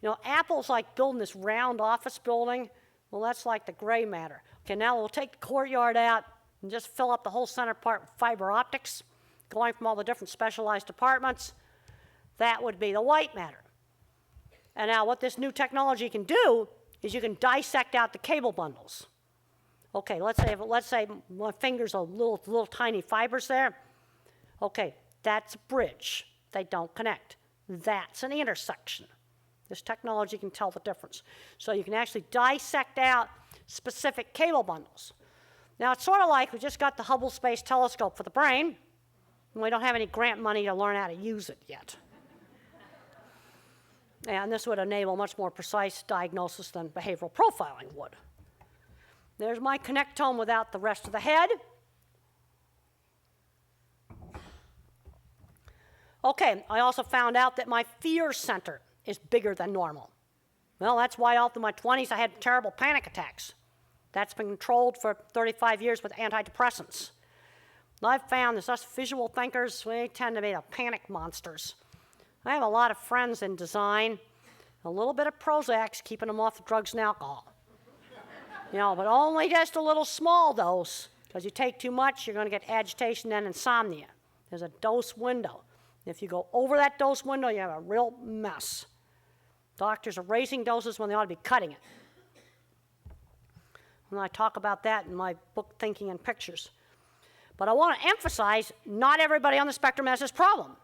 You know, Apple's like building this round office building. Well, that's like the gray matter. Okay, now we'll take the courtyard out and just fill up the whole center part with fiber optics, going from all the different specialized departments. That would be the white matter. And now what this new technology can do is you can dissect out the cable bundles. Okay, let's say my fingers are little tiny fibers there. Okay, that's a bridge. They don't connect. That's an intersection. This technology can tell the difference. So you can actually dissect out specific cable bundles. Now, it's sort of like we just got the Hubble Space Telescope for the brain, and we don't have any grant money to learn how to use it yet. And this would enable much more precise diagnosis than behavioral profiling would. There's my connectome without the rest of the head. Okay, I also found out that my fear center is bigger than normal. Well, that's why all through my 20s I had terrible panic attacks. That's been controlled for 35 years with antidepressants. I've found that us visual thinkers, we tend to be the panic monsters. I have a lot of friends in design. A little bit of Prozac's keeping them off the drugs and alcohol. You know, but only just a little small dose, because you take too much, you're going to get agitation and insomnia. There's a dose window. If you go over that dose window, you have a real mess. Doctors are raising doses when they ought to be cutting it. And I talk about that in my book, Thinking in Pictures. But I want to emphasize, not everybody on the spectrum has this problem.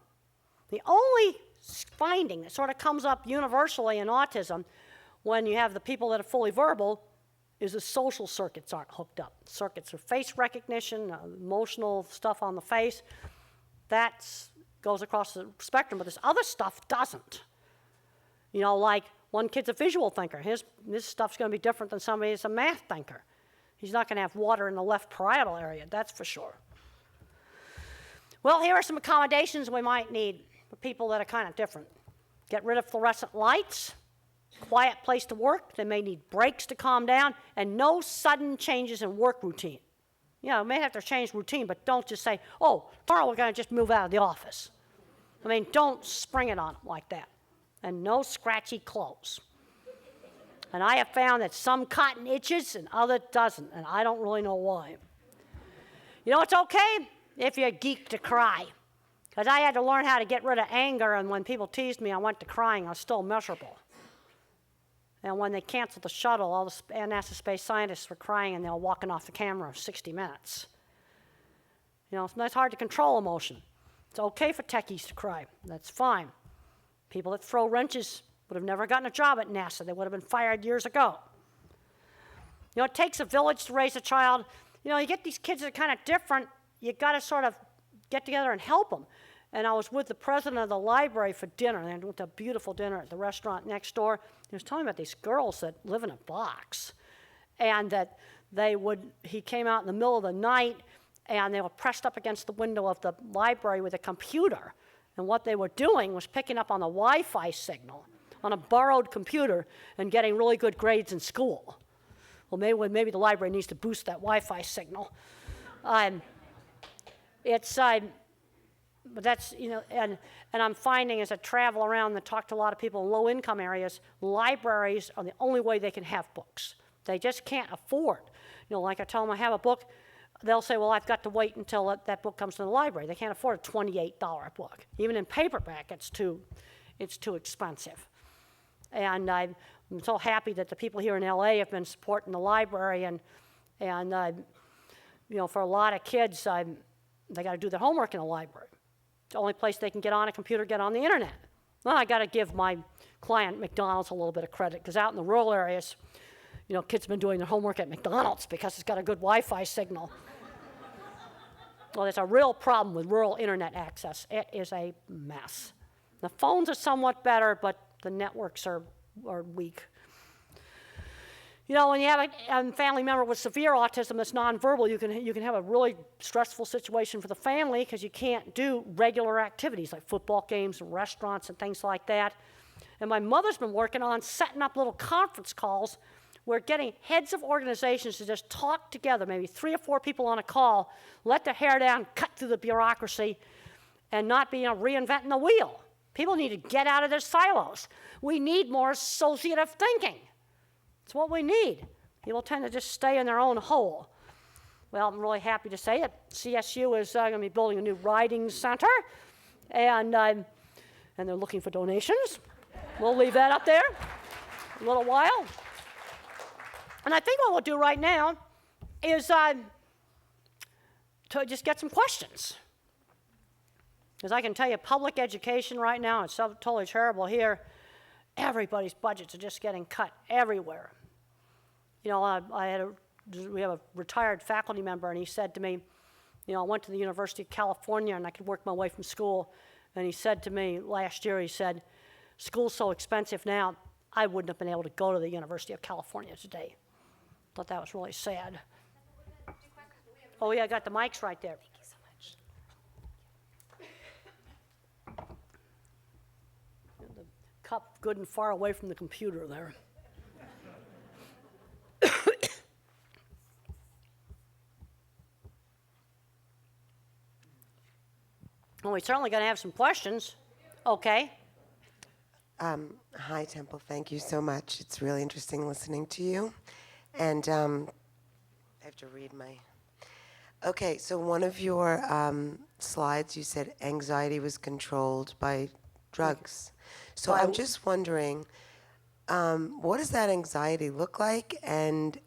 The only finding that sort of comes up universally in autism when you have the people that are fully verbal is the social circuits aren't hooked up. Circuits of face recognition, emotional stuff on the face, that goes across the spectrum, but this other stuff doesn't. You know, like one kid's a visual thinker. His stuff's going to be different than somebody that's a math thinker. He's not going to have water in the left parietal area, that's for sure. Well, here are some accommodations we might need for people that are kind of different. Get rid of fluorescent lights, quiet place to work. They may need breaks to calm down, and no sudden changes in work routine. You know, may have to change routine, but don't just say, oh, tomorrow we're going to just move out of the office. I mean, don't spring it on them like that. And no scratchy clothes. And I have found that some cotton itches and other doesn't, and I don't really know why. You know, it's okay if you're a geek to cry. Because I had to learn how to get rid of anger, and when people teased me, I went to crying. I was still miserable. And when they canceled the shuttle, all the NASA space scientists were crying, and they were walking off the camera 60 minutes. You know, it's hard to control emotion. It's okay for techies to cry. That's fine. People that throw wrenches would have never gotten a job at NASA. They would have been fired years ago. You know, it takes a village to raise a child. You know, you get these kids that are kind of different. You got to sort of get together and help them. and I was with the president of the library for dinner. They went to a beautiful dinner at the restaurant next door. He was telling me about these girls that live in a box, and that he came out in the middle of the night, and they were pressed up against the window of the library with a computer. And what they were doing was picking up on the Wi-Fi signal on a borrowed computer and getting really good grades in school. Well, maybe the library needs to boost that Wi-Fi signal. But that's, and I'm finding as I travel around and talk to a lot of people in low-income areas, libraries are the only way they can have books. They just can't afford. Like I tell them I have a book, they'll say, well, I've got to wait until that book comes to the library. They can't afford a $28 book. Even in paperback, it's too expensive. And I'm so happy that the people here in LA have been supporting the library, and for a lot of kids, they got to do their homework in the library. It's the only place they can get on a computer, get on the internet. Well, I got to give my client McDonald's a little bit of credit, because out in the rural areas, kids have been doing their homework at McDonald's because it's got a good Wi-Fi signal. Well, there's a real problem with rural internet access. It is a mess. The phones are somewhat better, but the networks are weak. When you have a family member with severe autism that's nonverbal, you can have a really stressful situation for the family, because you can't do regular activities like football games, restaurants, and things like that. And my mother's been working on setting up little conference calls. We're getting heads of organizations to just talk together, maybe 3 or 4 people on a call, let their hair down, cut through the bureaucracy, and not be reinventing the wheel. People need to get out of their silos. We need more associative thinking. It's what we need. People tend to just stay in their own hole. Well, I'm really happy to say that CSU is going to be building a new riding center, and they're looking for donations. We'll leave that up there a little while. And I think what we'll do right now is to just get some questions. Because I can tell you, public education right now, it's so totally terrible here. Everybody's budgets are just getting cut everywhere. We have a retired faculty member, and he said to me, I went to the University of California, and I could work my way from school. And he said to me last year, he said, school's so expensive now, I wouldn't have been able to go to the University of California today. Thought that was really sad. Oh, yeah, I got the mics right there. Thank you so much. The cup good and far away from the computer there. Well, we're certainly going to have some questions. Okay. Hi, Temple. Thank you so much. It's really interesting listening to you. And I have to read my... Okay, so one of your slides, you said anxiety was controlled by drugs. So I'm just wondering, what does that anxiety look like? And,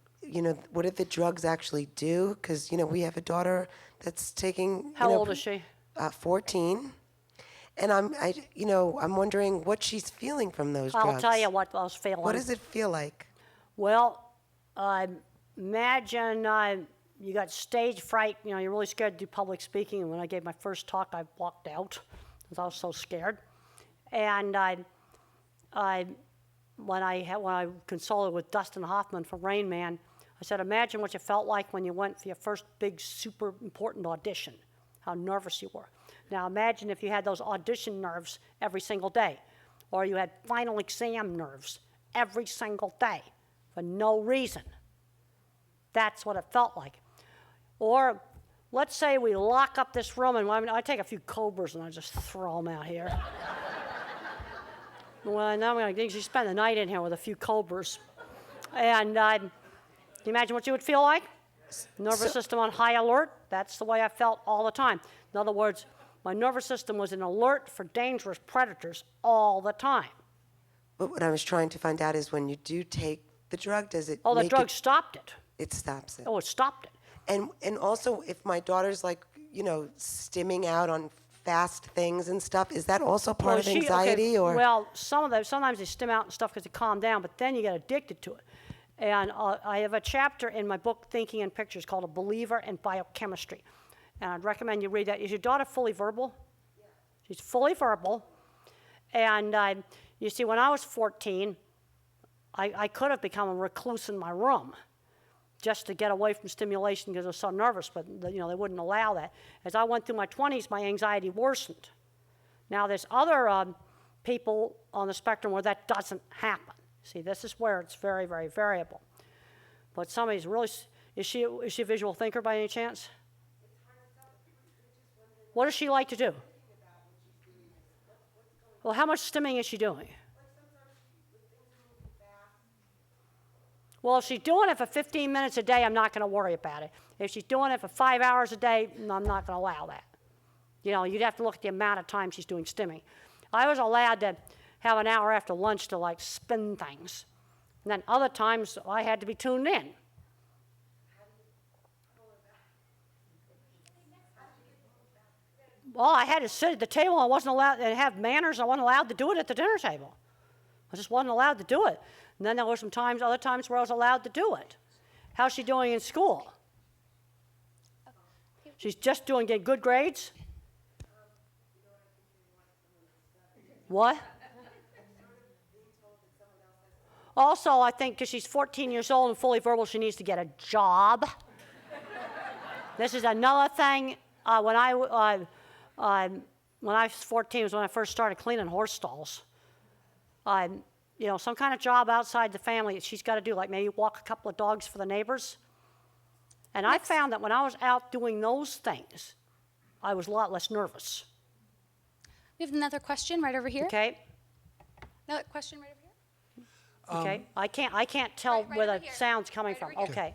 what do the drugs actually do? Because, we have a daughter that's taking... How old is she? 14. And I'm wondering what she's feeling from those drugs. I'll tell you what I was feeling. What does it feel like? Well, imagine you got stage fright. You're really scared to do public speaking. And when I gave my first talk, I walked out because I was so scared. And when I consulted with Dustin Hoffman from Rain Man, I said, imagine what you felt like when you went for your first big, super important audition, how nervous you were. Now imagine if you had those audition nerves every single day, or you had final exam nerves every single day for no reason. That's what it felt like. Or let's say we lock up this room, and I take a few cobras and I just throw them out here. Well, now I'm going to spend the night in here with a few cobras. And can you imagine what you would feel like? Nervous system on high alert. That's the way I felt all the time. In other words, my nervous system was in alert for dangerous predators all the time. But what I was trying to find out is when you do take the drug, does it Oh, the make drug it, stopped it. It stops it. Oh, it stopped it. And also, if my daughter's stimming out on fast things and stuff, is that also part of anxiety? Or well, sometimes they stim out and stuff because they calm down, but then you get addicted to it. And I have a chapter in my book, Thinking in Pictures, called A Believer in Biochemistry. And I'd recommend you read that. Is your daughter fully verbal? She's fully verbal. And you see, when I was 14, I could have become a recluse in my room just to get away from stimulation because I was so nervous, but they wouldn't allow that. As I went through my 20s, my anxiety worsened. Now, there's other people on the spectrum where that doesn't happen. See, this is where it's very, very variable. But somebody's really, is she a visual thinker by any chance? What does she like to do? Well, how much stimming is she doing? Well, if she's doing it for 15 minutes a day, I'm not going to worry about it. If she's doing it for 5 hours a day, I'm not going to allow that. You'd have to look at the amount of time she's doing stimming. I was allowed to have an hour after lunch to like spin things. And then other times I had to be tuned in. Well, I had to sit at the table. I wasn't allowed to have manners. I wasn't allowed to do it at the dinner table. I just wasn't allowed to do it. And then there were other times where I was allowed to do it. How's she doing in school? She's just getting good grades? What? Also, I think because she's 14 years old and fully verbal, she needs to get a job. This is another thing. When I was 14 was when I first started cleaning horse stalls. Some kind of job outside the family that she's got to do, like maybe walk a couple of dogs for the neighbors. And I found that when I was out doing those things, I was a lot less nervous. We have another question right over here. Okay. Another question right over here. Okay. I can't tell right where over the here. sound's coming Right from. over here. Okay.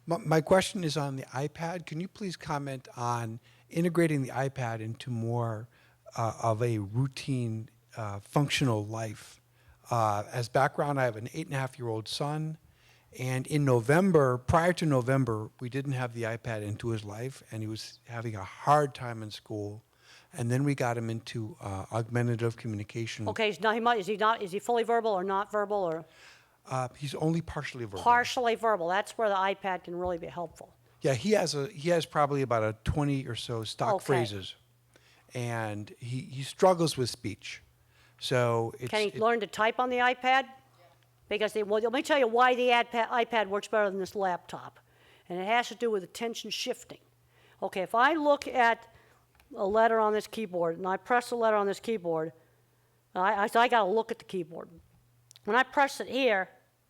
My question is on the iPad. Can you please comment on integrating the iPad into more of a routine, functional life? As background, I have an 8.5-year-old son, and prior to November, we didn't have the iPad into his life, and he was having a hard time in school. And then we got him into augmentative communication. Okay. Is he fully verbal or not verbal or? He's only partially verbal. Partially verbal. That's where the iPad can really be helpful. Yeah, he has probably about a 20 or so stock Okay. phrases, and he struggles with speech. So Can he learn to type on the iPad? Because let me tell you why the iPad works better than this laptop, and it has to do with attention shifting. Okay, if I look at a letter on this keyboard and I press the letter on this keyboard, I got to look at the keyboard. When I press it here,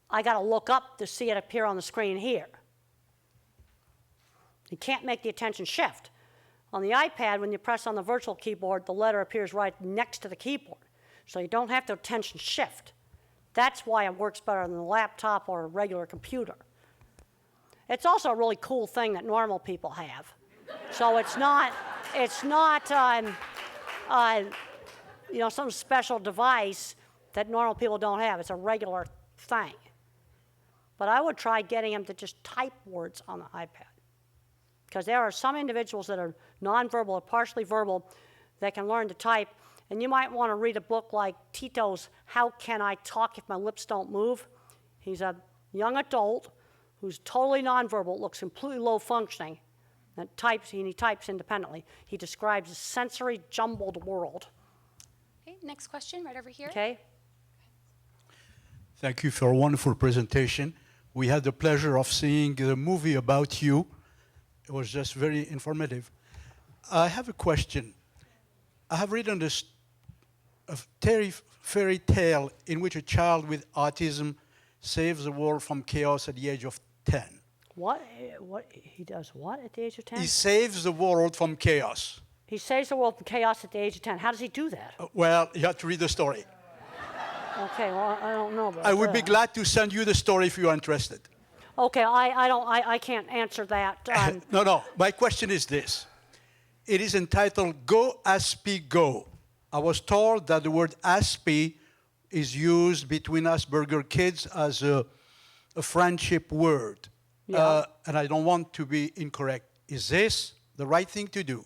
I got to look up to see it appear on the screen here. You can't make the attention shift. On the iPad, when you press on the virtual keyboard, the letter appears right next to the keyboard. So you don't have to attention shift. That's why it works better than a laptop or a regular computer. It's also a really cool thing that normal people have. So it's not some special device that normal people don't have. It's a regular thing. But I would try getting him to just type words on the iPad. Because there are some individuals that are nonverbal or partially verbal that can learn to type. And you might want to read a book like Tito's How Can I Talk If My Lips Don't Move? He's a young adult who's totally nonverbal, looks completely low functioning, and he types independently. He describes a sensory jumbled world. Okay, next question right over here. Okay? Thank you for a wonderful presentation. We had the pleasure of seeing the movie about you. It was just very informative. I have a question. I have written a fairy tale in which a child with autism saves the world from chaos at the age of 10. What? He does what at the age of 10? He saves the world from chaos. He saves the world from chaos at the age of 10. How does he do that? Well, you have to read the story. Okay, well, I don't know about I would that. be glad to send you the story if you are interested. Okay, I can't answer that. No. My question is this. It is entitled Go Aspie Go. I was told that the word Aspie is used between Asperger kids as a friendship word. Yeah. And I don't want to be incorrect. Is this the right thing to do?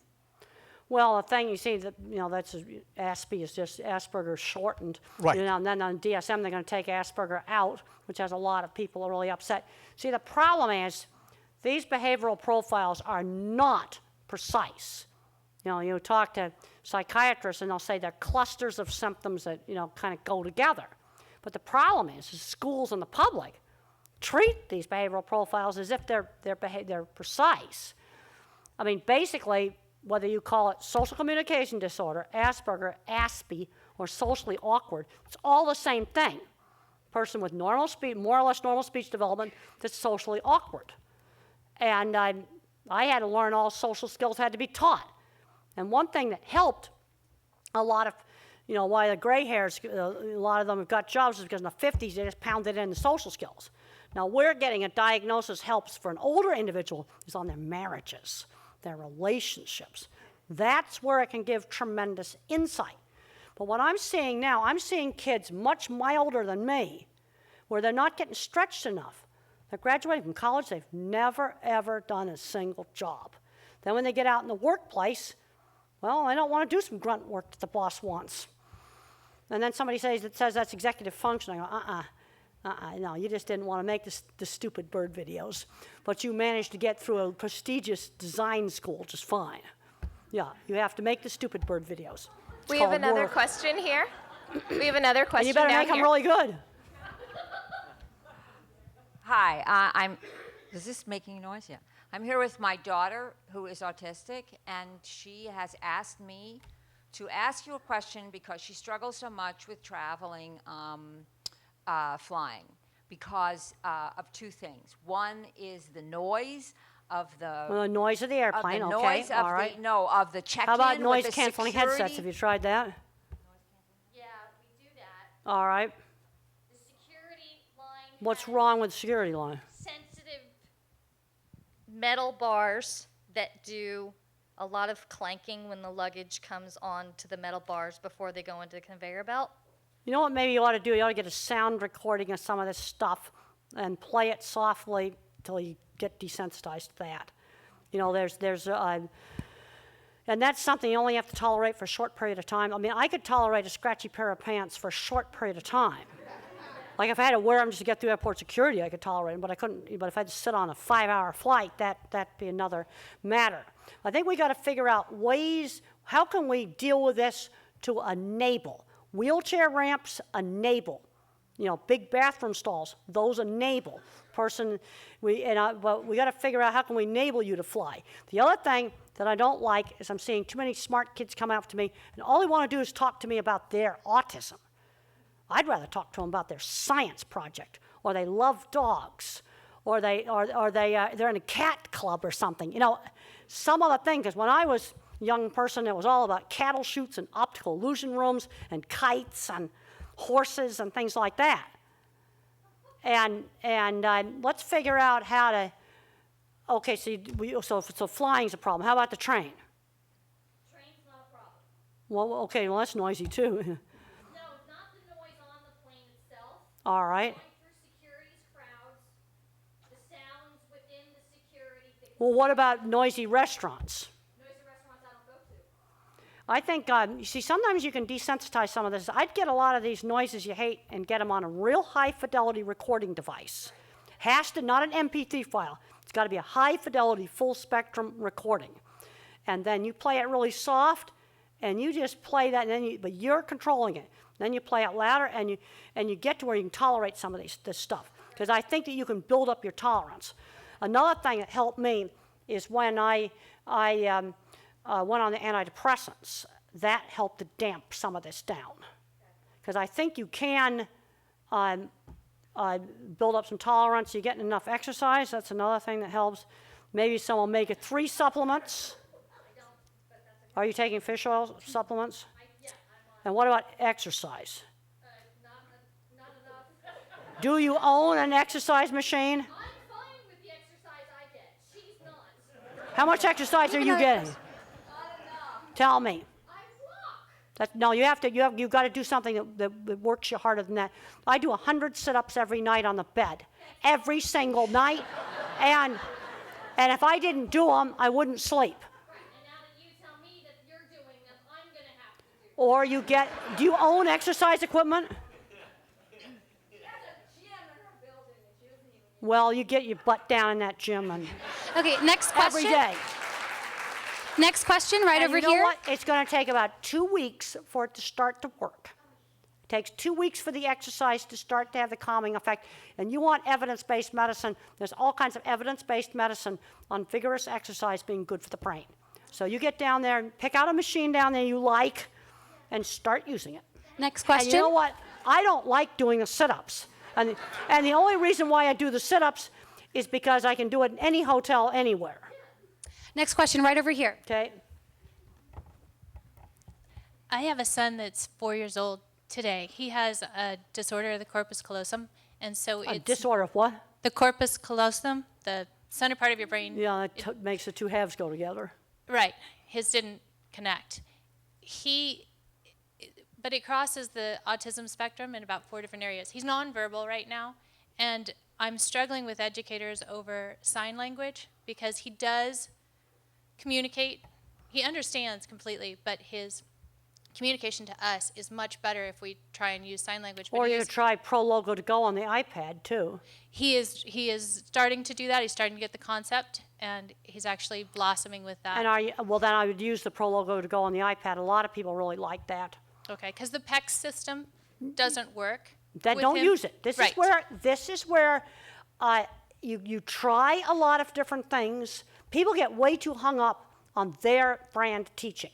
Well, the thing you see, that's Aspie is just Asperger shortened. Right. And then on DSM, they're going to take Asperger out, which has a lot of people are really upset. See, the problem is these behavioral profiles are not precise. You talk to psychiatrists, and they'll say they're clusters of symptoms that, kind of go together. But the problem is schools and the public treat these behavioral profiles as if they're precise. I mean, basically, whether you call it social communication disorder, Asperger, ASPE, or socially awkward, it's all the same thing. Person with normal speech, more or less normal speech development that's socially awkward. And I had to learn all social skills had to be taught. And one thing that helped a lot of, why the gray hairs, a lot of them have got jobs is because in the 50s they just pounded in the social skills. Now we're getting a diagnosis helps for an older individual is on their marriages, their relationships. That's where it can give tremendous insight. But what I'm seeing now, I'm seeing kids much milder than me, where they're not getting stretched enough. They're graduating from college, they've never, ever done a single job. Then when they get out in the workplace, well, I don't want to do some grunt work that the boss wants. And then somebody says that's executive function. I go, no, you just didn't want to make the stupid bird videos. But you managed to get through a prestigious design school just fine. Yeah, you have to make the stupid bird videos. We have another question here. We have another question. And you better down make them here. really good. Hi, is this making noise? Yeah. I'm here with my daughter who is autistic, and she has asked me to ask you a question because she struggles so much with traveling, flying, because of two things. One is the noise of the noise of the airplane, of the okay, noise of all right. of the check-in. How about with noise the canceling security. headsets? Have you tried that? Yeah, we do that. All right. The security line What's has wrong with the security line? sensitive metal bars that do a lot of clanking when the luggage comes onto the metal bars before they go into the conveyor belt. You know what maybe you ought to do? You ought to get a sound recording of some of this stuff and play it softly till you get desensitized to that. And that's something you only have to tolerate for a short period of time. I mean, I could tolerate a scratchy pair of pants for a short period of time. Like if I had to wear them just to get through airport security, I could tolerate them, but I couldn't. But if I had to sit on a 5-hour flight, that'd be another matter. I think we got to figure out ways. How can we deal with this to enable? Wheelchair ramps enable. Big bathroom stalls, those enable. But we got to figure out how can we enable you to fly. The other thing that I don't like is I'm seeing too many smart kids come up to me, and all they want to do is talk to me about their autism. I'd rather talk to them about their science project, or they love dogs, or they're in a cat club or something. Some other thing. Because when I was a young person, it was all about cattle chutes and optical illusion rooms and kites and horses and things like that. And let's figure out how to. Okay, so flying's a problem. How about the train? Train's not a problem. Well, okay, well that's noisy too. No, not the noise on the plane itself. All right. Going through security's crowds, the sounds within the security. Well, what about noisy restaurants? Noisy restaurants I don't go to. I think, you see, sometimes you can desensitize some of this. I'd get a lot of these noises you hate and get them on a real high-fidelity recording device. Not an MP3 file. It's got to be a high-fidelity, full-spectrum recording. And then you play it really soft, and you just play that, but you're controlling it. Then you play it louder, and you get to where you can tolerate some of this stuff. Because I think that you can build up your tolerance. Another thing that helped me is when I went on the antidepressants. That helped to damp some of this down. Because I think you can build up some tolerance. You're getting enough exercise. That's another thing that helps. Maybe some omega-3 supplements. Are you taking fish oil supplements? Yeah, And what about exercise? not enough. Do you own an exercise machine? I'm fine with the exercise I get. She's not. How much exercise are you getting? Tell me. I walk. No, you've got to do something that works you harder than that. I do 100 sit-ups every night on the bed, every single night, and if I didn't do them, I wouldn't sleep. Right, and now that you tell me that you're doing them, I'm going to have to do Or do you own exercise equipment? She has a gym in her building and she doesn't even Well, you get your butt down in that gym and Okay, next every question. day. Next question, right And over you know here. what? It's going to take about 2 weeks for it to start to work. It takes 2 weeks for the exercise to start to have the calming effect. And you want evidence-based medicine. There's all kinds of evidence-based medicine on vigorous exercise being good for the brain. So you get down there and pick out a machine down there you like and start using it. Next And question. you know what? I don't like doing the sit-ups. And the only reason why I do the sit-ups is because I can do it in any hotel anywhere. Next question, right over here. Okay? I have a son that's 4 years old today. He has a disorder of the corpus callosum, and so A it's disorder of what? the corpus callosum, the center part of your brain. Yeah, it makes the two halves go together. Right. His didn't connect. But it crosses the autism spectrum in about 4 different areas. He's nonverbal right now, and I'm struggling with educators over sign language because he does communicate. He understands completely, but his communication to us is much better if we try and use sign language. But Or you try Prologo to go on the iPad too. he is starting to do that. He's starting to get the concept, and he's actually blossoming with that. And well, then I would use the Prologo to go on the iPad. A lot of people really like that. Okay, because the PEX system doesn't work. Then with don't him. use it. This Right. is where you try a lot of different things. People get way too hung up on their brand teaching.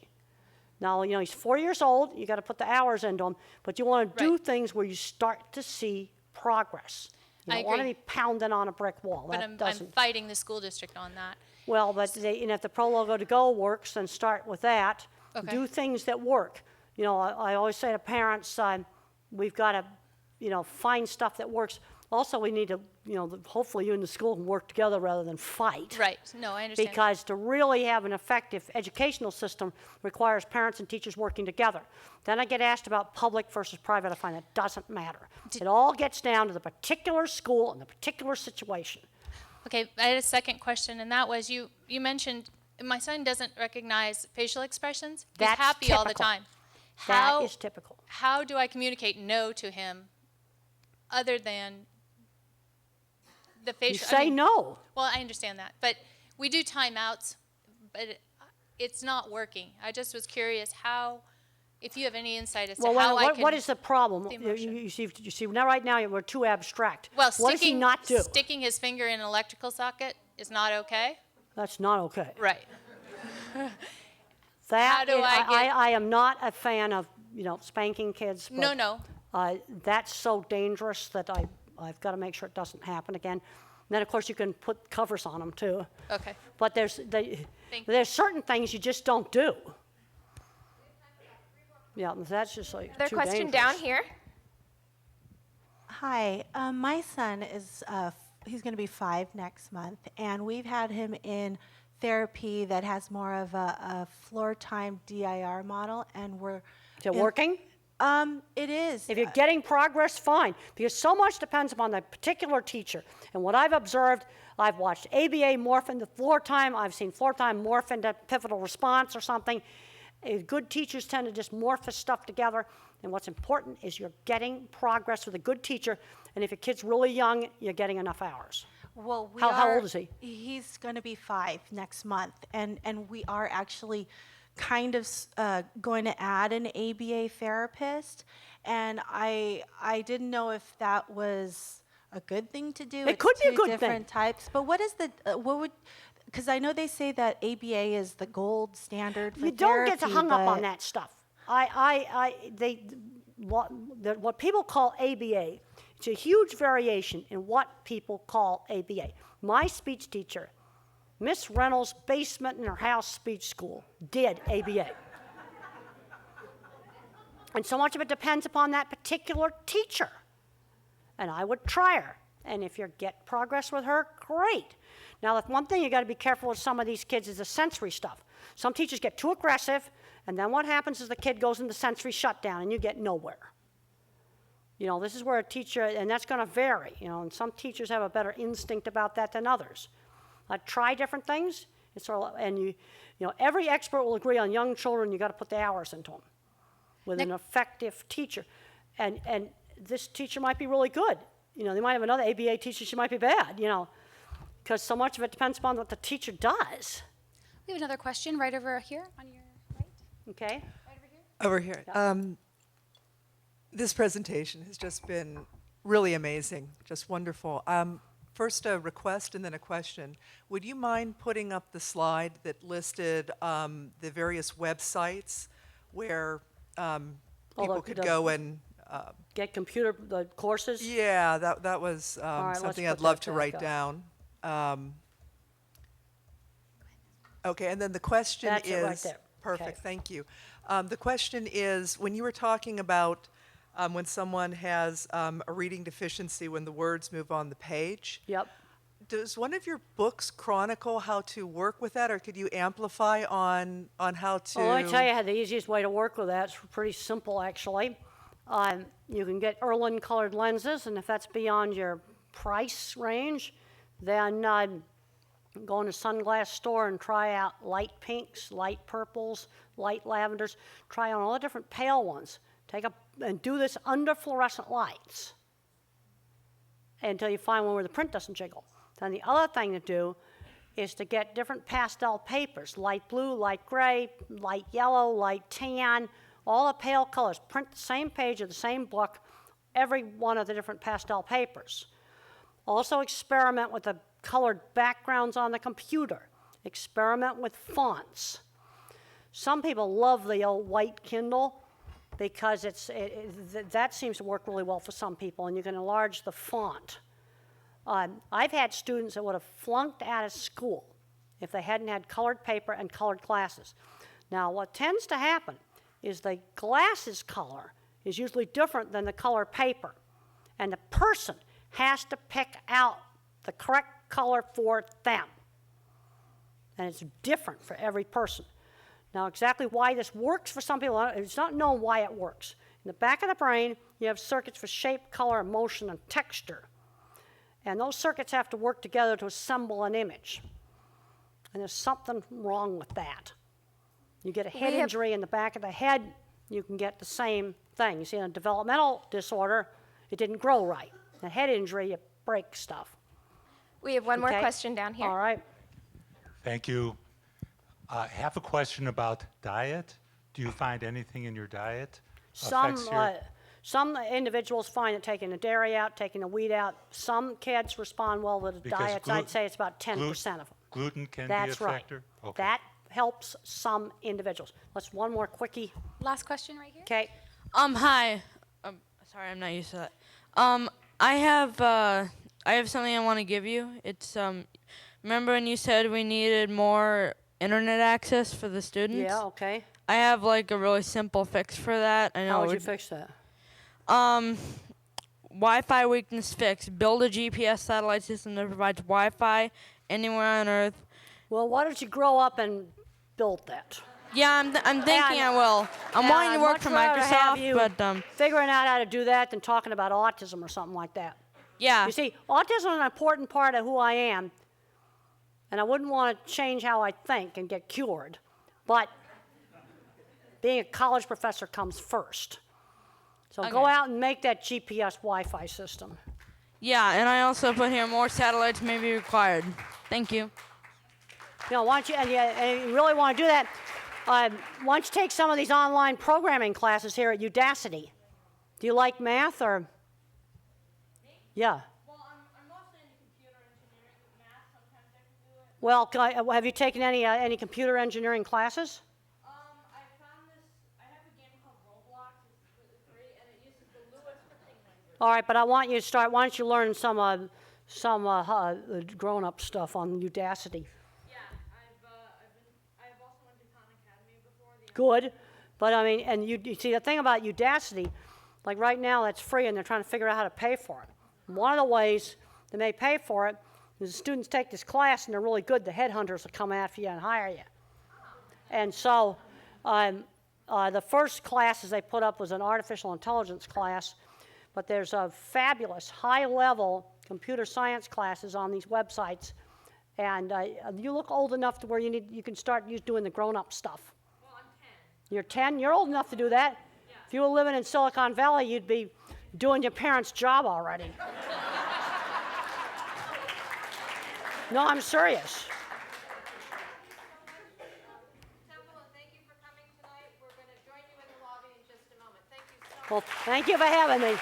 Now, he's 4 years old. You got to put the hours into him, but you want to do Right. things where you start to see progress. You I don't want to agree. be pounding on a brick wall. But That I'm doesn't. fighting the school district on that. Well, but if the Prologo to go works, then start with that. Okay. Do things that work. I always say to parents, we've got to, find stuff that works. Also, we need to, hopefully you and the school can work together rather than fight. Right. No, I understand. Because to really have an effective educational system requires parents and teachers working together. Then I get asked about public versus private. I find it doesn't matter. It all gets down to the particular school and the particular situation. Okay, I had a second question, and that was you mentioned my son doesn't recognize facial expressions. He's That's happy all the typical. time. That is typical. How do I communicate no to him other than the facial? You say no. Well, I understand that, but we do timeouts, but it's not working. I just was curious if you have any insight as to how I can. What is the problem? the emotion. You see, now right now we're too abstract. Well, what does he not do? Sticking his finger in an electrical socket is not okay. That's not okay. Right. That How do I am not a fan of spanking kids. No, but, no. That's so dangerous that I've got to make sure it doesn't happen again. And then of course you can put covers on them too. Okay. But there's certain things you just don't do. Yeah, that's just like Another too question dangerous. down here. Hi, my son is, he's going to be 5 next month, and we've had him in therapy that has more of a floor time DIR model, and we're... Is it working? It is. If you're getting progress, fine, because so much depends upon the particular teacher. And what I've observed, I've watched ABA morph into floor time, I've seen floor time morph into pivotal response or something. Good teachers tend to just morph this stuff together, and what's important is you're getting progress with a good teacher, and if your kid's really young, you're getting enough hours. Well, How old is he? He's going to be 5 next month, and we are actually kind of going to add an ABA therapist, and I didn't know if that was a good thing to do. It could be a two good different thing. types. But what is because I know they say that ABA is the gold standard for You don't get therapy, hung up on but- that stuff. What people call ABA, it's a huge variation in what people call ABA. My speech teacher, Miss Reynolds' basement in her house speech school, did ABA. And so much of it depends upon that particular teacher. And I would try her. And if you get progress with her, great. Now, the one thing you got to be careful with some of these kids is the sensory stuff. Some teachers get too aggressive, and then what happens is the kid goes into sensory shutdown, and you get nowhere. This is where a teacher, and that's going to vary, and some teachers have a better instinct about that than others. Try different things, every expert will agree on young children, you got to put the hours into them with an effective teacher. And this teacher might be really good. They might have another ABA teacher, she might be bad, because so much of it depends upon what the teacher does. We have another question right over here on your right. Okay? Over here. This presentation has just been really amazing, just wonderful. First a request and then a question. Would you mind putting up the slide that listed the various websites where people could go and Get the courses? yeah, that was right, let's something put I'd love that to back write up. down. Okay, and then the question That's is it right there. perfect. Okay. Thank you. The question is, when you were talking about when someone has a reading deficiency, when the words move on the page, Yep. does one of your books chronicle how to work with that, or could you amplify on how to? Well, let me tell you how the easiest way to work with that. It's pretty simple, actually. You can get Erlen colored lenses, and if that's beyond your price range, then go in a sunglass store and try out light pinks, light purples, light lavenders. Try on all the different pale ones. And do this under fluorescent lights until you find one where the print doesn't jiggle. Then the other thing to do is to get different pastel papers, light blue, light gray, light yellow, light tan, all the pale colors. Print the same page of the same book, every one of the different pastel papers. Also experiment with the colored backgrounds on the computer. Experiment with fonts. Some people love the old white Kindle because that seems to work really well for some people, and you can enlarge the font. I've had students that would have flunked out of school if they hadn't had colored paper and colored glasses. Now, what tends to happen is the glasses color is usually different than the colored paper, and the person has to pick out the correct color for them. And it's different for every person. Now, exactly why this works for some people, it's not known why it works. In the back of the brain, you have circuits for shape, color, motion, and texture. And those circuits have to work together to assemble an image. And there's something wrong with that. You get a head injury in the back of the head, you can get the same thing. You see, in a developmental disorder, it didn't grow right. In a head injury, you break stuff. We have one more Okay? question down here. All right. Thank you. I have a question about diet. Do you find anything in your diet affects your... Some individuals find that taking the dairy out, taking the wheat out, some kids respond well with the Because diets. I'd say it's about 10% of them. Gluten can That's be a right. factor? Okay. That helps some individuals. Let's one more quickie. Last question right here. Okay. Hi. Sorry, I'm not used to that. I have something I want to give you. It's remember when you said we needed more internet access for the students? Yeah, okay. I have like a really simple fix for that. I know. How would you fix that? Wi-Fi weakness fix. Build a GPS satellite system that provides Wi-Fi anywhere on Earth. Well, why don't you grow up and build that? Yeah, I'm thinking I will. I'm wanting to work for Microsoft, but figuring out how to do that than talking about autism or something like that. yeah. You see, autism is an important part of who I am, and I wouldn't want to change how I think and get cured, but being a college professor comes first. So go Okay. out and make that GPS Wi-Fi system. Yeah, and I also put here more satellites may be required. Thank you. You know, why don't you, and you really want to do that, why don't you take some of these online programming classes here at Udacity? Do you like math or? Yeah. Well, I'm mostly into computer engineering, but math sometimes I can do it. Well, have you taken any computer engineering classes? I found this. I have a game called Roblox. It's completely free, and it uses the Lua scripting language. All right, but I want you to start. Why don't you learn some grown-up stuff on Udacity? Yeah, I've also went to Khan Academy before. Good, but I mean, and you see the thing about Udacity, like right now that's free, and they're trying to figure out how to pay for it. One of the ways they may pay for it is the students take this class and they're really good. The headhunters will come after you and hire you. And so, the first classes they put up was an artificial intelligence class, but there's a fabulous high-level computer science classes on these websites, and you look old enough to where you can start doing the grown-up stuff. Well, I'm 10. You're 10. You're old enough to do that. Yeah. If you were living in Silicon Valley, you'd be doing your parents' job already. No, I'm serious. Well, thank you for having me.